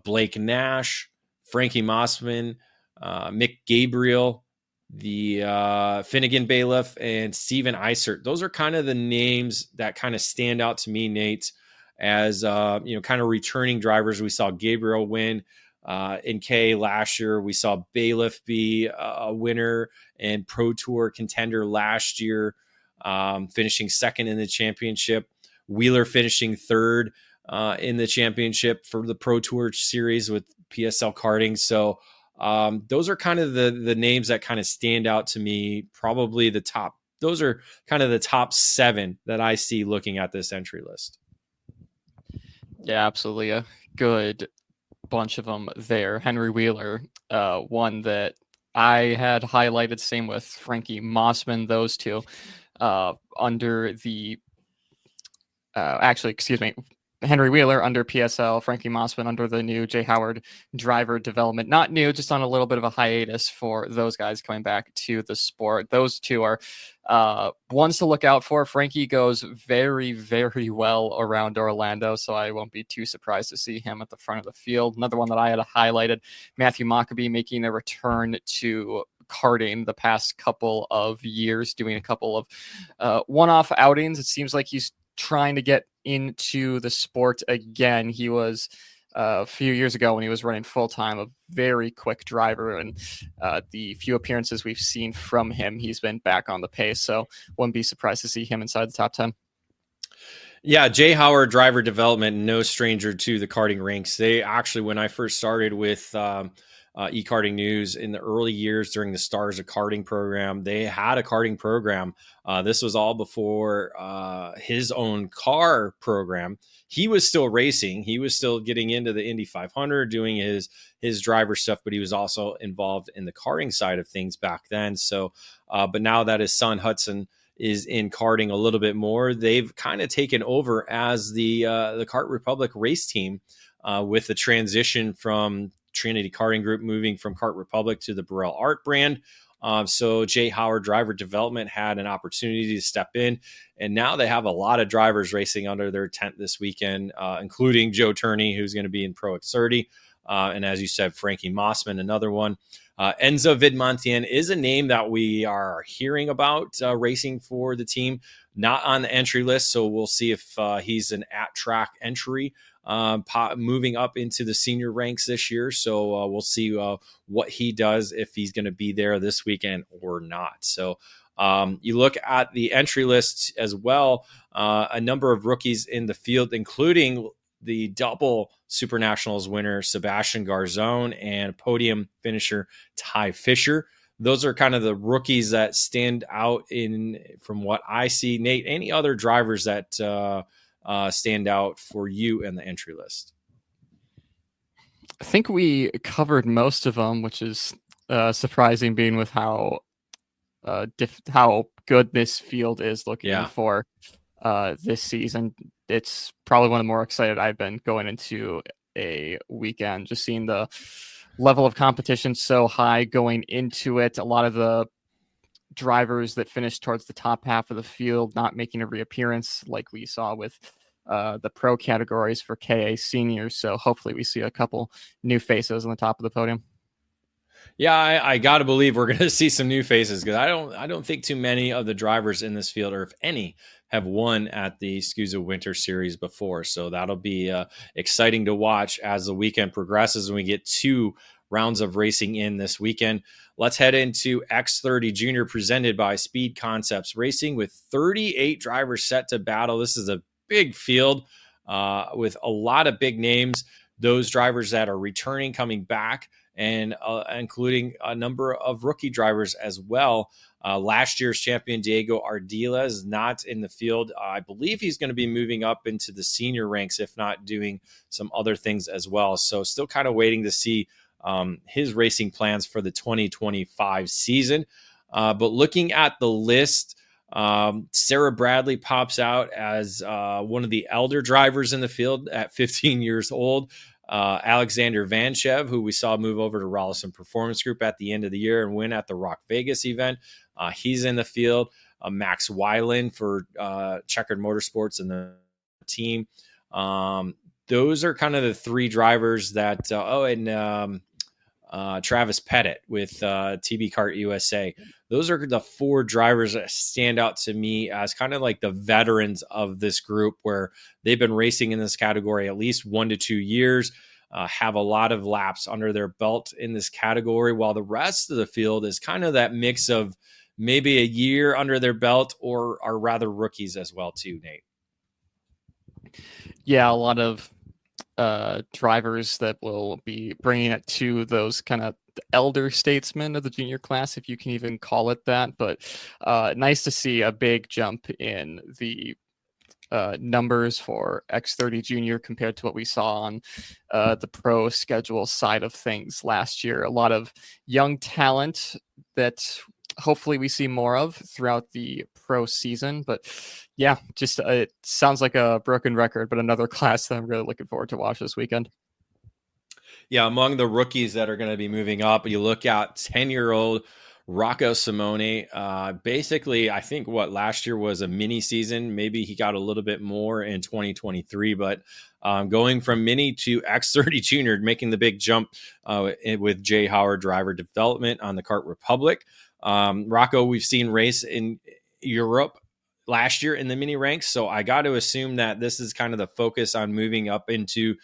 Blake Nash, Frankie Mossman, Mick Gabriel, the Finnegan Bailiff, and Steven Eisert. Those are kind of the names that kind of stand out to me, Nate, as kind of returning drivers. We saw Gabriel win in K last year. We saw Bailiff be a winner and Pro Tour contender last year, finishing second in the championship. Wheeler finishing third in the championship for the Pro Tour series with PSL Karting. So those are kind of the names that kind of stand out to me. Probably the top. Those are kind of the top 7 that I see looking at this entry list. Yeah, absolutely. A good bunch of them there. Henry Wheeler, one that I had highlighted, same with Frankie Mossman, those two under the Henry Wheeler under PSL, Frankie Mossman under the new Jay Howard driver development. Not new, just on a little bit of a hiatus for those guys coming back to the sport. Those two are ones to look out for. Frankie goes very, very well around Orlando, so I won't be too surprised to see him at the front of the field. Another one that I had highlighted, Matthew Mockabee making a return to karting the past couple of years, doing a couple of one-off outings. It seems like he's trying to get into the sport again. He was a few years ago when he was running full-time, a very quick driver, and the few appearances we've seen from him, he's been back on the pace. So wouldn't be surprised to see him inside the top 10. Yeah, Jay Howard driver development, no stranger to the karting ranks. They actually, when I first started with e-karting news in the early years during the Stars of Karting program, they had a karting program. This was all before his own car program. He was still racing. He was still getting into the Indy 500, doing his driver stuff, but he was also involved in the karting side of things back then. So, but now that his son Hudson is in karting a little bit more, they've kind of taken over as the Kart Republic race team with the transition from Trinity Karting Group moving from Kart Republic to the Burrell Art brand. So Jay Howard driver development had an opportunity to step in, and now they have a lot of drivers racing under their tent this weekend, including Joe Turney, who's going to be in Pro X30. And as you said, Frankie Mossman, another one. Enzo Vidmontien is a name that we are hearing about racing for the team, not on the entry list. So we'll see if he's an at-track entry moving up into the senior ranks this year. So we'll see what he does, if he's going to be there this weekend or not. So you look at the entry list as well, a number of rookies in the field, including the double Super Nationals winner, Sebastian Garzone, and podium finisher, Ty Fisher. Those are kind of the rookies that stand out from what I see. Nate, any other drivers that stand out for you in the entry list? I think we covered most of them, which is surprising, being with how good this field is looking for this season. It's probably one of the more excited I've been going into a weekend, just seeing the level of competition so high going into it. A lot of the drivers that finished towards the top half of the field not making a reappearance, like we saw with the pro categories for KA seniors. So hopefully we see a couple new faces on the top of the podium. Yeah, I got to believe we're going to see some new faces, because I don't think too many of the drivers in this field, or if any, have won at the SCUSA Winter Series before. So that'll be exciting to watch as the weekend progresses and we get 2 rounds of racing in this weekend. Let's head into X30 Junior, presented by Speed Concepts Racing, with 38 drivers set to battle. This is a big field with a lot of big names. Those drivers that are returning, coming back, and including a number of rookie drivers as well. Last year's champion Diego Ardila is not in the field. I believe he's going to be moving up into the senior ranks, if not doing some other things as well. So still kind of waiting to see his racing plans for the 2025 season. But looking at the list, Sarah Bradley pops out as one of the elder drivers in the field at 15 years old. Alexander Vanchev, who we saw move over to Rollison Performance Group at the end of the year and win at the Rock Vegas event. He's in the field. Max Weiland for Checkered Motorsports and the team. Those are kind of the 3 drivers that, Travis Pettit with TB Kart USA. Those are the 4 drivers that stand out to me as kind of like the veterans of this group, where they've been racing in this category at least 1 to 2 years, have a lot of laps under their belt in this category, while the rest of the field is kind of that mix of maybe a year under their belt or are rather rookies as well too, Nate. Yeah, a lot of drivers that will be bringing it to those kind of elder statesmen of the junior class, if you can even call it that. But nice to see a big jump in the numbers for X30 Junior compared to what we saw on the pro schedule side of things last year. A lot of young talent that hopefully we see more of throughout the pro season. But yeah, just it sounds like a broken record, but another class that I'm really looking forward to watch this weekend. Yeah, among the rookies that are going to be moving up, you look at 10-year-old Rocco Simone. Basically, I think last year was a mini season. Maybe he got a little bit more in 2023, but going from mini to X30 Junior, making the big jump with Jay Howard driver development on the Kart Republic. Rocco, we've seen race in Europe last year in the mini ranks, so I got to assume that this is kind of the focus on moving up into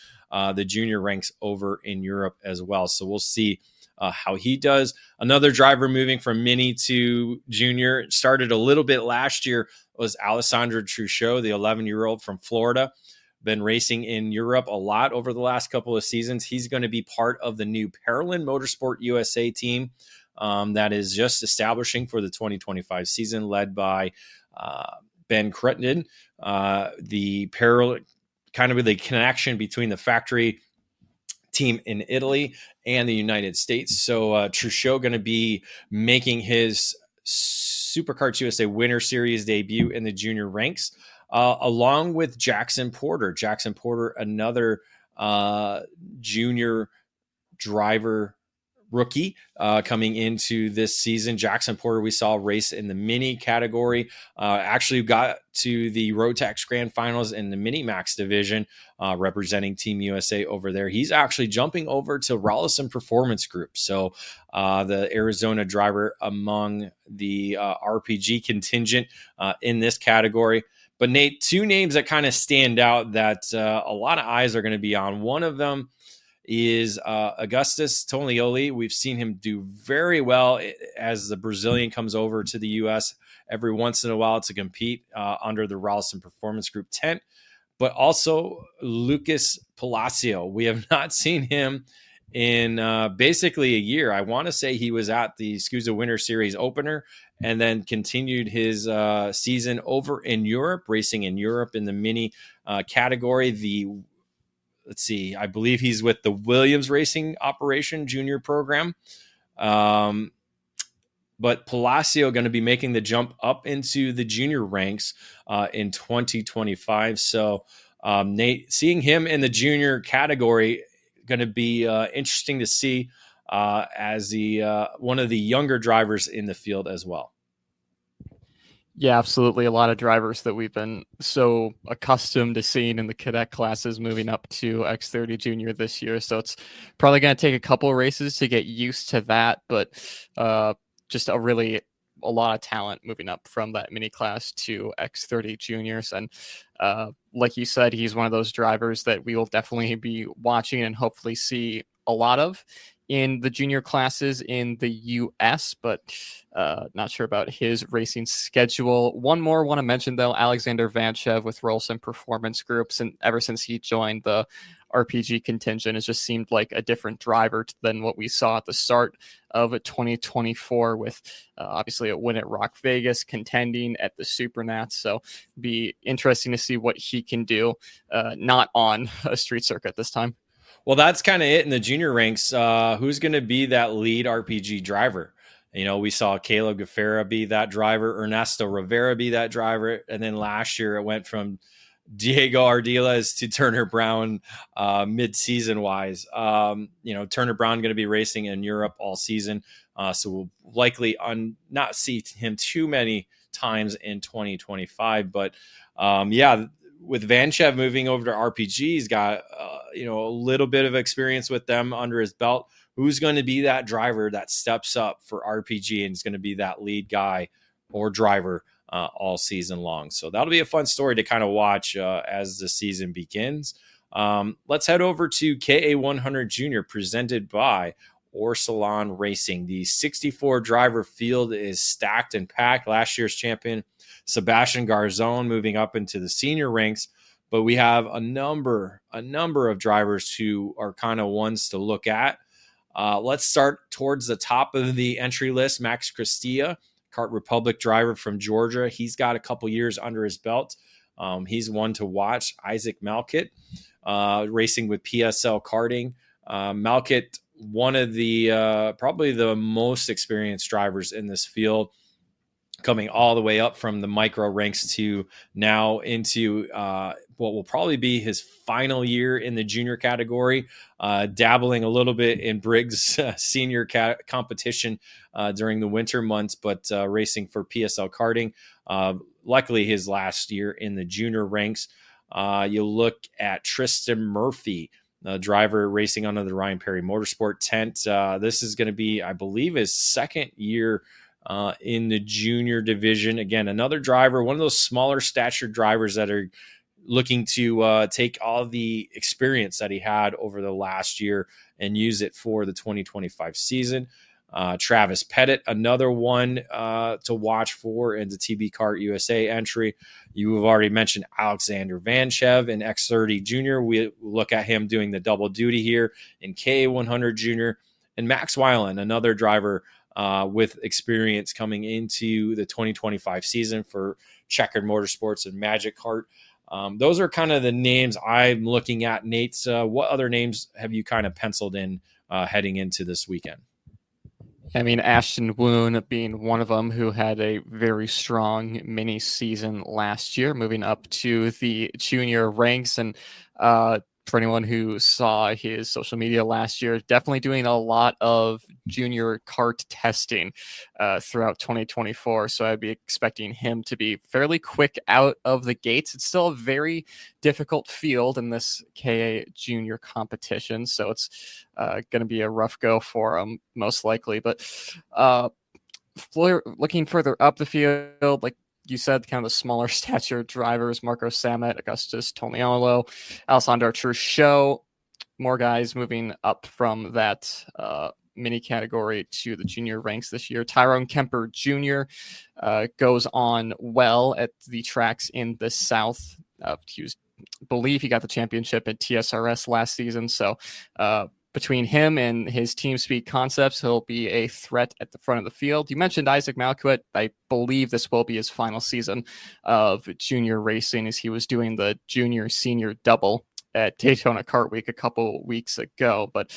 the junior ranks over in Europe as well. So we'll see how he does. Another driver moving from mini to junior, started a little bit last year, was Alessandro Truchot, the 11-year-old from Florida. Been racing in Europe a lot over the last couple of seasons. He's going to be part of the new Parolin Motorsport USA team that is just establishing for the 2025 season, led by Ben Crittenden. The Parolin, kind of the connection between the factory team in Italy and the United States. So Truchot going to be making his Superkarts USA Winter Series debut in the junior ranks, along with Jackson Porter. Jackson Porter, another junior driver rookie coming into this season. Jackson Porter, we saw race in the mini category, actually got to the Rotax Grand Finals in the Mini Max division, representing Team USA over there. He's actually jumping over to Rollison Performance Group. So the Arizona driver among the RPG contingent in this category. But Nate, two names that kind of stand out that a lot of eyes are going to be on. One of them is Augustus Tonioli. We've seen him do very well as the Brazilian comes over to the U.S. every once in a while to compete under the Rollison Performance Group tent. But also Lucas Palacio. We have not seen him in basically a year. I want to say he was at the SCUSA Winter Series opener and then continued his season over in Europe, racing in Europe in the mini category. Let's see, I believe he's with the Williams Racing Operation Junior program. But Palacio going to be making the jump up into the junior ranks in 2025. So Nate, seeing him in the junior category, going to be interesting to see as the one of the younger drivers in the field as well. Yeah, absolutely. A lot of drivers that we've been so accustomed to seeing in the cadet classes moving up to X30 Junior this year. So it's probably going to take a couple of races to get used to that, but just a lot of talent moving up from that mini class to X30 Juniors. And like you said, he's one of those drivers that we will definitely be watching and hopefully see a lot of in the junior classes in the U.S., but not sure about his racing schedule. One more I want to mention, though, Alexander Vanchev with Rollison Performance Groups, and ever since he joined the RPG contingent, it just seemed like a different driver than what we saw at the start of 2024 with obviously a win at Rock Vegas, contending at the Supernats. So be interesting to see what he can do, not on a street circuit this time. Well, that's kind of it in the junior ranks. Who's going to be that lead RPG driver? You know, we saw Caleb Gaffera be that driver, Ernesto Rivera be that driver. And then last year it went from Diego Ardiles to Turner Brown mid-season wise. Turner Brown going to be racing in Europe all season. So we'll likely not see him too many times in 2025. But with Vanchev moving over to RPG, he's got a little bit of experience with them under his belt. Who's going to be that driver that steps up for RPG and is going to be that lead guy or driver all season long? So that'll be a fun story to kind of watch as the season begins. Let's head over to KA100 Junior, presented by Orsalon Racing. The 64 driver field is stacked and packed. Last year's champion Sebastian Garzon moving up into the senior ranks, but we have a number of drivers who are kind of ones to look at. Let's start towards the top of the entry list. Max Castilla, Kart Republic driver from Georgia. He's got a couple years under his belt. He's one to watch. Isaac Malkit, racing with PSL Karting. Malkit, one of the probably the most experienced drivers in this field, coming all the way up from the micro ranks to now into what will probably be his final year in the junior category, dabbling a little bit in Briggs senior competition during the winter months, but racing for PSL Karting. Luckily, his last year in the junior ranks. You look at Tristan Murphy, the driver racing under the Ryan Perry Motorsport tent. This is going to be, I believe, his second year in the junior division. Again, another driver, one of those smaller stature drivers that are looking to take all the experience that he had over the last year and use it for the 2025 season. Travis Pettit, another one to watch for in the TB Kart USA entry. You have already mentioned Alexander Vanchev in X30 Junior. We look at him doing the double duty here in KA100 Junior. And Max Weiland, another driver with experience coming into the 2025 season for Checkered Motorsports and Magic Kart. Those are kind of the names I'm looking at. Nate, what other names have you kind of penciled in heading into this weekend? I mean, Ashton Woon being one of them, who had a very strong mini season last year, moving up to the junior ranks. And for anyone who saw his social media last year, definitely doing a lot of junior kart testing throughout 2024. So I'd be expecting him to be fairly quick out of the gates. It's still a very difficult field in this KA junior competition, so it's going to be a rough go for him, most likely. But looking further up the field, like you said, kind of the smaller stature drivers, Marco Samet, Augustus Toniolo, Alessandro Truchot, more guys moving up from that mini category to the junior ranks this year. Tyrone Kemper Jr. Goes on well at the tracks in the South. Believe he got the championship at TSRS last season, so between him and his team Speed Concepts, he'll be a threat at the front of the field. You mentioned Isaac Malquit. I believe this will be his final season of junior racing, as he was doing the junior-senior double at Daytona Kart Week a couple weeks ago. But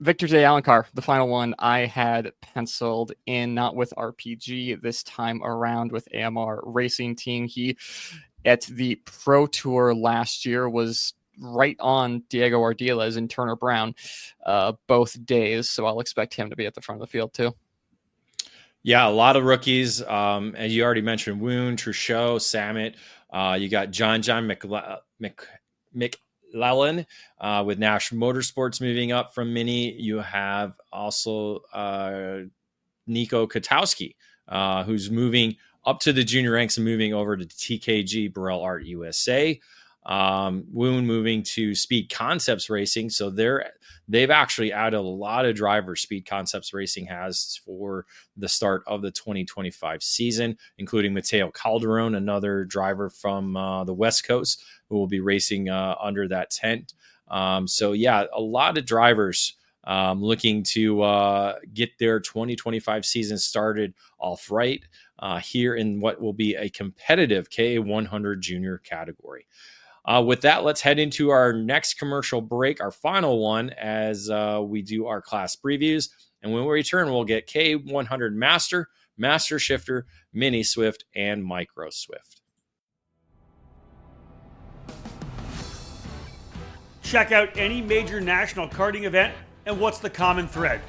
Victor J. Alencar, the final one I had penciled in, not with RPG this time around, with AMR Racing Team. He, at the Pro Tour last year, was right on Diego Ardiles and Turner Brown both days, so I'll expect him to be at the front of the field too. Yeah, a lot of rookies. As you already mentioned, Woon, Truchot, Samet. You got John McLellan with Nash Motorsports moving up from Mini. You have also Nico Katowski, who's moving up to the junior ranks and moving over to TKG Burrell Art USA. Woon moving to Speed Concepts Racing. So they've actually added a lot of drivers Speed Concepts Racing has for the start of the 2025 season, including Mateo Calderon, another driver from the West Coast, who will be racing under that tent. So yeah, a lot of drivers looking to get their 2025 season started off right here in what will be a competitive KA100 junior category. With that, let's head into our next commercial break, our final one, as we do our class previews. And when we return, we'll get K100 Master, Master Shifter, Mini Swift, and Micro Swift. Check out any major national karting event, and what's the common thread?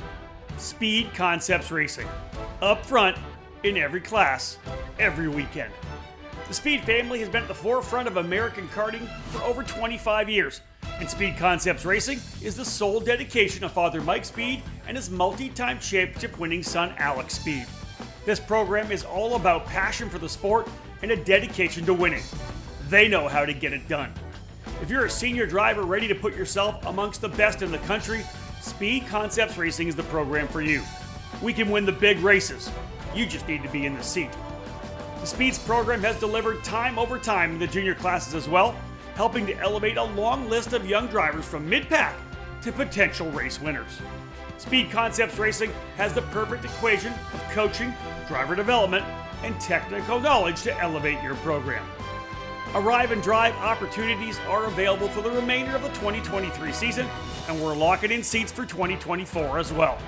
Speed Concepts Racing. Up front, in every class, every weekend. The Speed family has been at the forefront of American karting for over 25 years, and Speed Concepts Racing is the sole dedication of Father Mike Speed and his multi-time championship-winning son Alex Speed. This program is all about passion for the sport and a dedication to winning. They know how to get it done. If you're a senior driver ready to put yourself amongst the best in the country, Speed Concepts Racing is the program for you. We can win the big races. You just need to be in the seat. The Speeds program has delivered time over time in the junior classes as well, helping to elevate a long list of young drivers from mid-pack to potential race winners. Speed Concepts Racing has the perfect equation of coaching, driver development, and technical knowledge to elevate your program. Arrive and drive opportunities are available for the remainder of the 2023 season, and we're locking in seats for 2024 as well.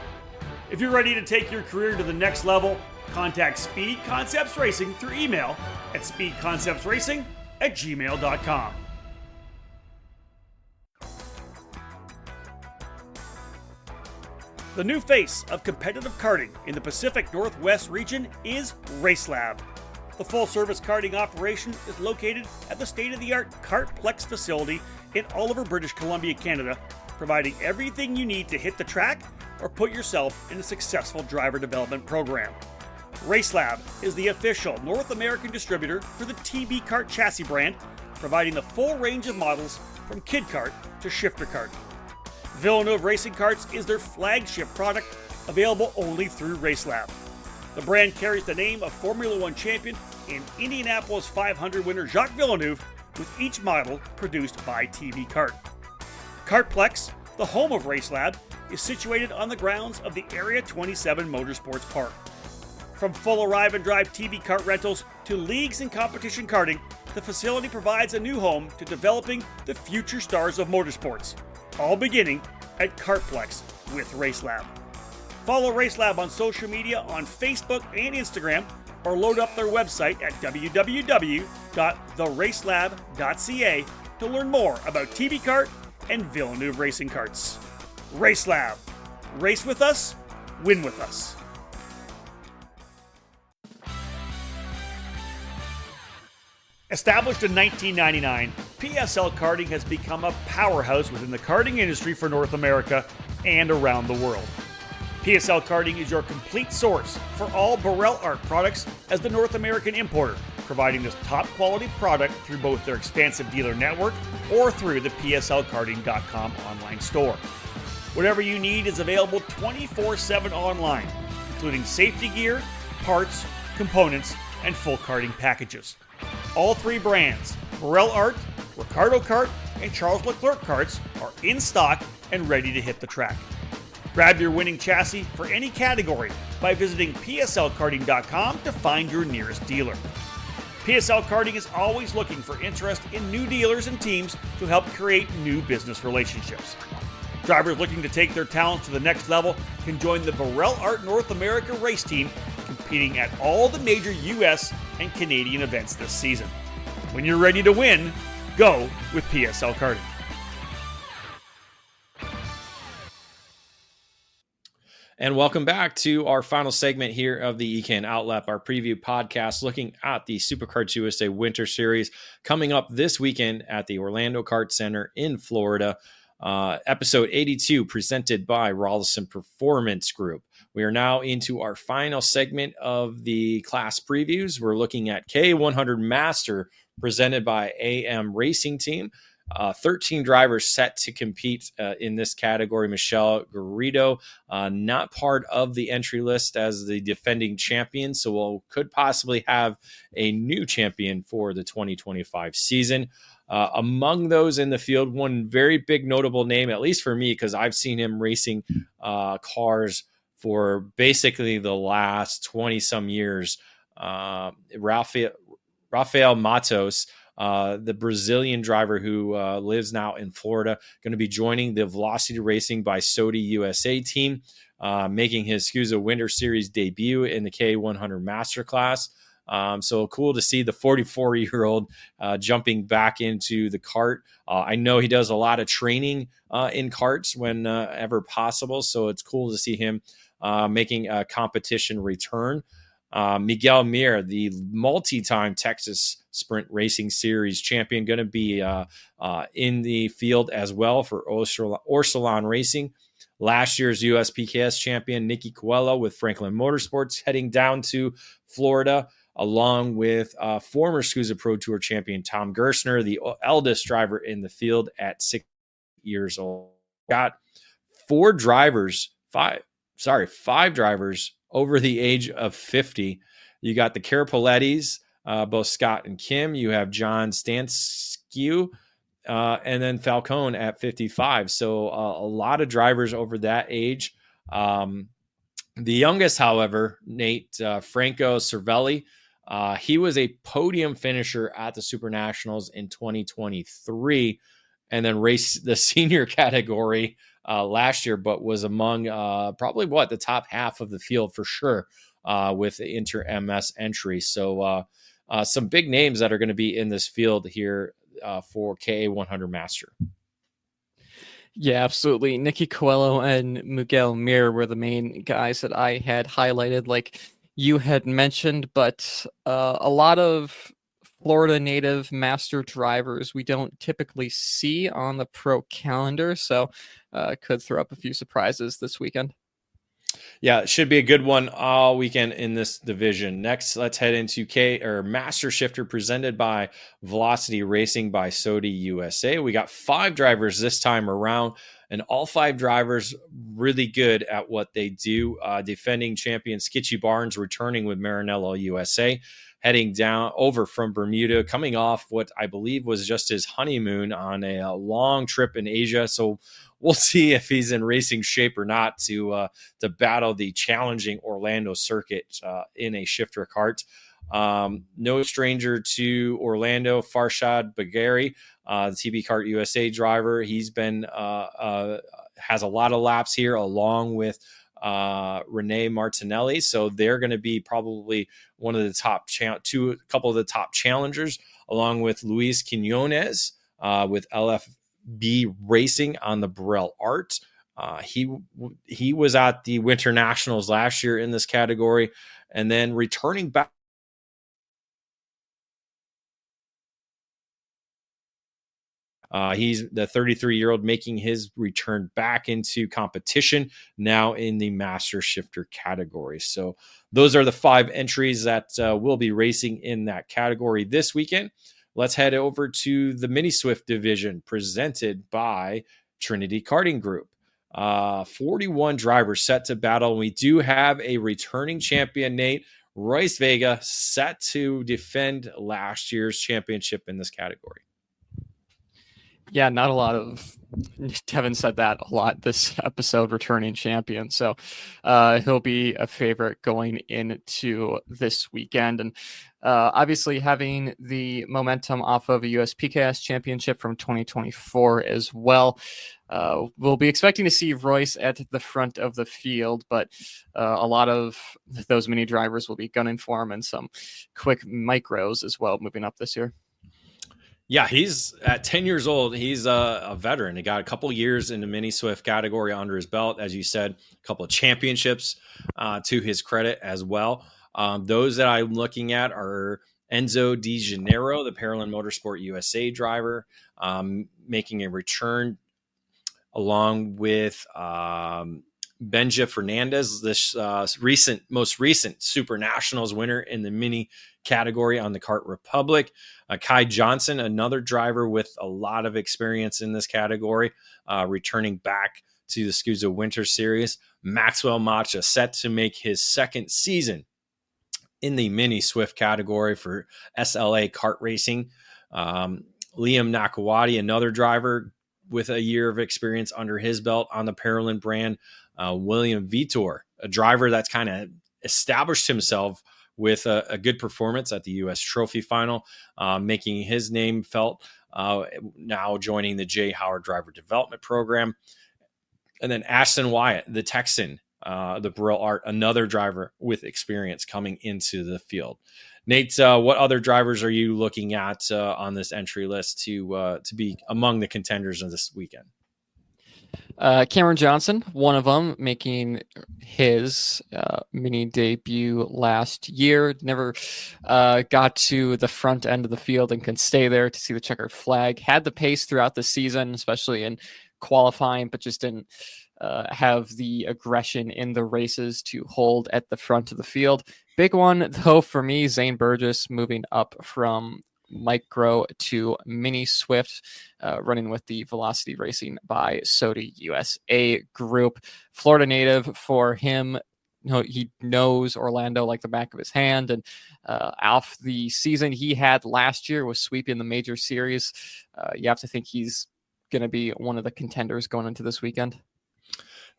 If you're ready to take your career to the next level, contact Speed Concepts Racing through email at speedconceptsracing@gmail.com. The new face of competitive karting in the Pacific Northwest region is RaceLab. The full-service karting operation is located at the state-of-the-art Kartplex facility in Oliver, British Columbia, Canada, providing everything you need to hit the track or put yourself in a successful driver development program. RaceLab is the official North American distributor for the TB Kart chassis brand, providing the full range of models from kid kart to shifter kart. Villeneuve Racing Karts is their flagship product, available only through RaceLab. The brand carries the name of Formula One champion and Indianapolis 500 winner Jacques Villeneuve, with each model produced by TB Kart. Kartplex, the home of RaceLab, is situated on the grounds of the Area 27 Motorsports Park. From full arrive and drive TB Kart rentals to leagues and competition karting, the facility provides a new home to developing the future stars of motorsports, all beginning at Kartplex with RaceLab. Follow RaceLab on social media on Facebook and Instagram, or load up their website at www.theracelab.ca to to learn more about TB Kart and Villeneuve Racing Karts. Race Lab. Race with us, win with us. Established in 1999, PSL Karting has become a powerhouse within the karting industry for North America and around the world. PSL Karting is your complete source for all Burrell Art products as the North American importer, providing this top quality product through both their expansive dealer network or through the PSLkarting.com online store. Whatever you need is available 24/7 online, including safety gear, parts, components, and full karting packages. All three brands, Burrell Art, Ricardo Kart, and Charles Leclerc Karts, are in stock and ready to hit the track. Grab your winning chassis for any category by visiting PSLkarting.com to find your nearest dealer. PSL Karting is always looking for interest in new dealers and teams to help create new business relationships. Drivers looking to take their talents to the next level can join the Burrell Art North America race team, competing at all the major US and Canadian events this season. When you're ready to win, go with PSL Karting. And welcome back to our final segment here of the EKN OutLap, our preview podcast, looking at the Superkarts USA Winter Series coming up this weekend at the Orlando Kart Center in Florida. Episode 82, presented by Rollison Performance Group. We are now into our final segment of the class previews. We're looking at K100 Master, presented by AM Racing Team. 13 drivers set to compete in this category. Michelle Garrido, not part of the entry list as the defending champion, so we'll could possibly have a new champion for the 2025 season. Among those in the field, one very big notable name, at least for me, because I've seen him racing cars for basically the last 20-some years, Rafael Matos, the Brazilian driver who lives now in Florida, going to be joining the Velocity Racing by Sodi USA team, making his SCUSA Winter Series debut in the K100 Master class. So cool to see the 44-year-old jumping back into the kart. I know he does a lot of training in karts whenever possible, so it's cool to see him making a competition return. Miguel Mir, the multi-time Texas Sprint Racing Series champion, going to be in the field as well for Orsolon Racing. Last year's USPKS champion, Nicky Coelho with Franklin Motorsports, heading down to Florida, along with former SCUSA Pro Tour champion Tom Gerstner, the eldest driver in the field at 6 years old. Got five drivers over the age of 50. You got the Carapolettis, both Scott and Kim. You have John Stanskew, and then Falcone at 55. So a lot of drivers over that age. The youngest, however, Nate Franco Cervelli, he was a podium finisher at the Super Nationals in 2023 and then raced the senior category last year, but was among probably the top half of the field for sure with the Inter-MS entry. So some big names that are going to be in this field here for KA100 Master. Yeah, absolutely. Nicky Coelho and Miguel Mir were the main guys that I had highlighted, like you had mentioned, but a lot of Florida native master drivers we don't typically see on the pro calendar, so could throw up a few surprises this weekend. Yeah, it should be a good one all weekend in this division. Next, let's head into Master Shifter, presented by Velocity Racing by Sodi USA. We got 5 drivers this time around, and all 5 drivers really good at what they do. Defending champion Skitchy Barnes returning with Maranello USA, heading down over from Bermuda, coming off what I believe was just his honeymoon on a long trip in Asia. So we'll see if he's in racing shape or not to battle the challenging Orlando circuit in a shifter kart. No stranger to Orlando, Farshad Bagheri, the TB Kart USA driver. He's been has a lot of laps here, along with Renee Martinelli. So they're going to be probably one of the top couple of the top challengers, along with Luis Quinones, with LFB Racing on the Burrell Art. He was at the Winter Nationals last year in this category, and then returning back. He's the 33-year-old making his return back into competition now in the Master Shifter category. So those are the 5 entries that will be racing in that category this weekend. Let's head over to the Mini Swift division presented by Trinity Karting Group. 41 drivers set to battle. We do have a returning champion, Nate Royce Vega, set to defend last year's championship in this category. Yeah, not a lot of, Kevin said that a lot this episode, returning champion. So he'll be a favorite going into this weekend. And obviously having the momentum off of a USPKS championship from 2024 as well. We'll be expecting to see Royce at the front of the field, but a lot of those mini drivers will be gunning for him, and some quick micros as well moving up this year. Yeah, he's at 10 years old. He's a veteran. He got a couple years in the Mini Swift category under his belt. As you said, a couple of championships to his credit as well. Those that I'm looking at are Enzo Di Janeiro, the Paralympic Motorsport USA driver, making a return, along with Benja Fernandez, this most recent Super Nationals winner in the mini category on the Kart Republic. Kai Johnson, another driver with a lot of experience in this category, returning back to the SCUSA Winter Series. Maxwell Macha set to make his second season in the Mini Swift category for SLA Kart Racing. Liam Nakawati, another driver with a year of experience under his belt on the Paralympic brand. William Vitor, a driver that's kind of established himself with a good performance at the U.S. Trophy Final, making his name felt, now joining the Jay Howard Driver Development Program. And then Ashton Wyatt, the Texan, the Burrell Art, another driver with experience coming into the field. Nate, what other drivers are you looking at on this entry list to be among the contenders of this weekend? Cameron Johnson, one of them, making his mini debut last year. Never got to the front end of the field and can stay there to see the checkered flag. Had the pace throughout the season, especially in qualifying, but just didn't have the aggression in the races to hold at the front of the field. Big one, though, for me, Zane Burgess moving up from micro to Mini Swift, running with the Velocity Racing by Soda USA Group. Florida native for him. He knows Orlando like the back of his hand, and off the season he had last year was sweeping the major series. You have to think he's going to be one of the contenders going into this weekend.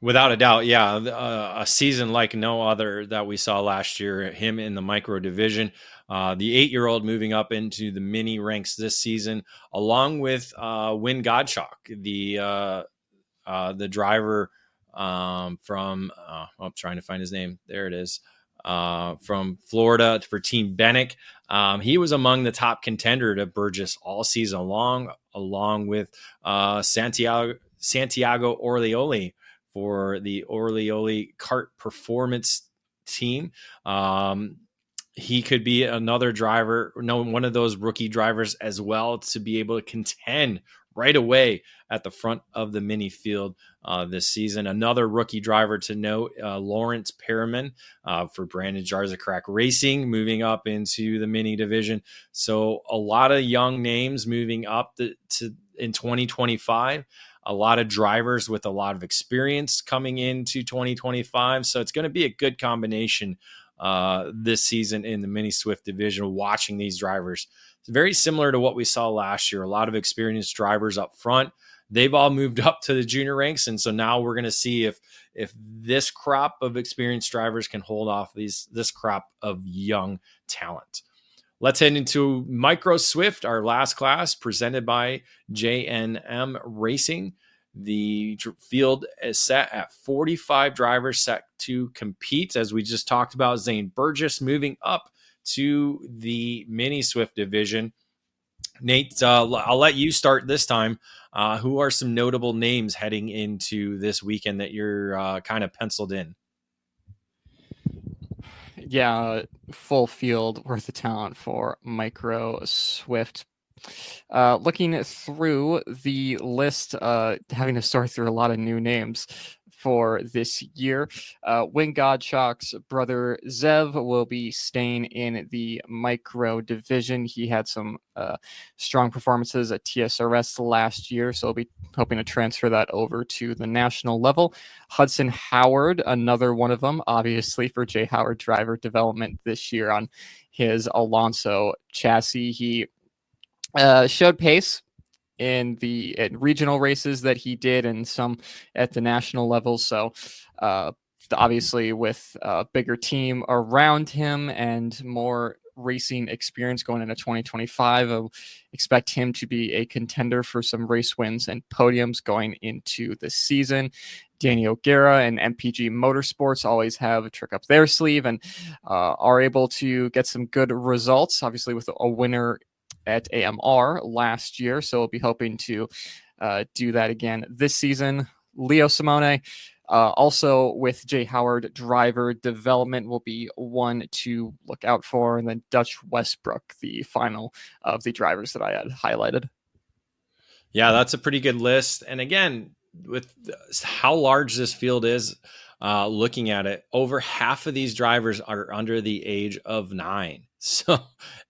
Without a doubt, yeah. A season like no other that we saw last year, him in the micro division. The 8-year-old moving up into the mini ranks this season, along with Win Godshock, the driver from, I'm trying to find his name. There it is. From Florida for Team Bennick. He was among the top contender to Burgess all season long, along with Santiago Orlioli for the Orlioli Kart Performance team. He could be another driver, one of those rookie drivers as well, to be able to contend right away at the front of the mini field this season. Another rookie driver to note, Lawrence Perriman for Brandon Jarza Crack Racing, moving up into the mini division. So a lot of young names moving up in 2025. A lot of drivers with a lot of experience coming into 2025. So it's going to be a good combination this season in the Mini Swift division, watching these drivers. It's very similar to what we saw last year. A lot of experienced drivers up front. They've all moved up to the junior ranks. And so now we're going to see if this crop of experienced drivers can hold off this crop of young talent. Let's head into Micro Swift, our last class, presented by J&M Racing. The field is set at 45 drivers set to compete. As we just talked about, Zane Burgess moving up to the Mini Swift division. Nate, I'll let you start this time. Who are some notable names heading into this weekend that you're kind of penciled in? Yeah, full field worth of talent for Micro Swift. Looking through the list, having to sort through a lot of new names for this year. Wing Godshock's brother Zev will be staying in the micro division. He had some strong performances at TSRS last year, so he'll be hoping to transfer that over to the national level. Hudson Howard, another one of them, obviously for Jay Howard driver development this year on his Alonso chassis. He showed pace in the regional races that he did and some at the national level. So obviously with a bigger team around him and more racing experience going into 2025, I expect him to be a contender for some race wins and podiums going into the season. Danny O'Gara and MPG Motorsports always have a trick up their sleeve and are able to get some good results, obviously with a winner at AMR last year, so we'll be hoping to do that again this season. Leo Simone, also with Jay Howard driver development, will be one to look out for, and then Dutch Westbrook, the final of the drivers that I had highlighted. Yeah, that's a pretty good list. And again, with how large this field is, looking at it, over half of these drivers are under the age of 9. So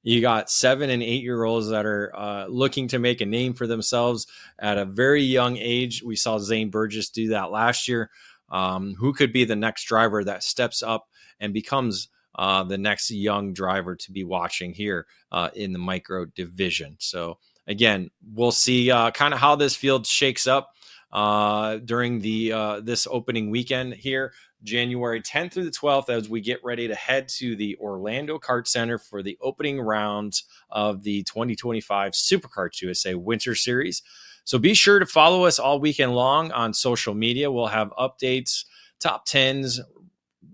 you got 7 and 8-year-olds that are looking to make a name for themselves at a very young age. We saw Zane Burgess do that last year. Who could be the next driver that steps up and becomes the next young driver to be watching here in the micro division? So again, we'll see kind of how this field shakes up during the this opening weekend here, January 10th through the 12th, as we get ready to head to the Orlando Kart Center for the opening rounds of the 2025 Superkarts USA Winter Series. So be sure to follow us all weekend long on social media. We'll have updates, top 10s,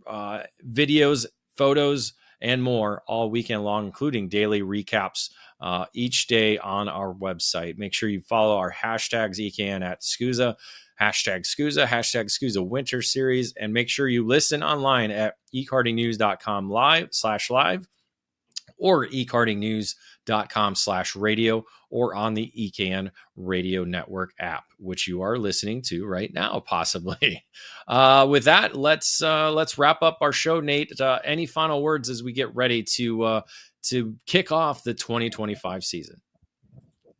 videos, photos, and more all weekend long, including daily recaps each day on our website. Make sure you follow our hashtags EKN at SCUSA, hashtag SCUSA Winter Series, and make sure you listen online at ekartingnews.com/live or ekartingnews.com/radio or on the EKN Radio Network app, which you are listening to right now, possibly. With that, let's wrap up our show. Nate, any final words as we get ready to kick off the 2025 season?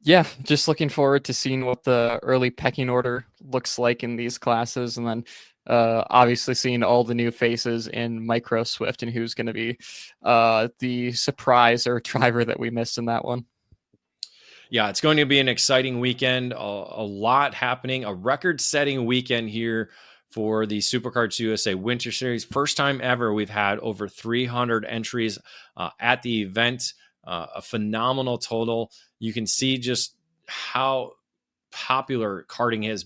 Yeah, just looking forward to seeing what the early pecking order looks like in these classes, and then obviously seeing all the new faces in Micro Swift and who's going to be the surprise or driver that we missed in that one. Yeah, it's going to be an exciting weekend, a lot happening, a record-setting weekend here for the Superkarts USA Winter Series. First time ever we've had over 300 entries at the event, a phenomenal total. You can see just how popular karting is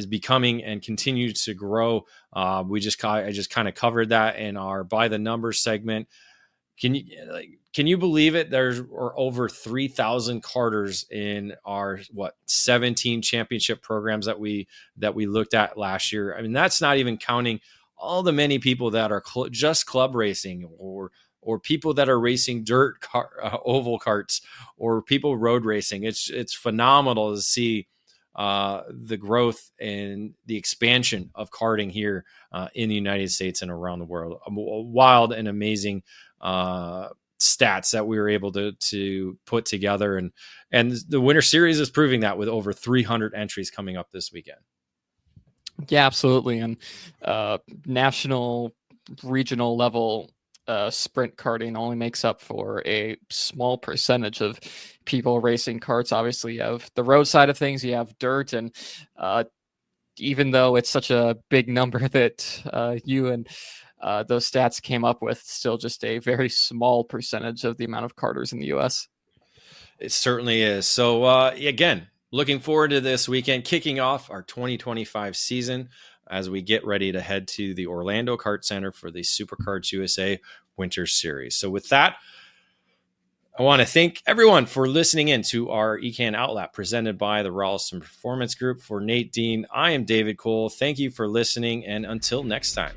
becoming and continues to grow. I just kind of covered that in our by the numbers segment. Can you believe it? There's over 3,000 karters in our 17 championship programs that we looked at last year. I mean, that's not even counting all the many people that are just club racing or people that are racing dirt oval karts or people road racing. It's phenomenal to see the growth and the expansion of karting here in the United States and around the world. Wild and amazing stats that we were able to put together, and the Winter Series is proving that with over 300 entries coming up this weekend. Yeah, absolutely. And national, regional level sprint karting only makes up for a small percentage of people racing karts. Obviously, you have the road side of things, you have dirt, and even though it's such a big number that you and those stats came up with, still just a very small percentage of the amount of karters in the U.S. It certainly is. So again, looking forward to this weekend, kicking off our 2025 season as we get ready to head to the Orlando Kart Center for the Superkarts USA Winter Series. So with that, I want to thank everyone for listening in to our EKN OutLap presented by the Ralston Performance Group. For Nate Dean, I am David Cole. Thank you for listening, and until next time.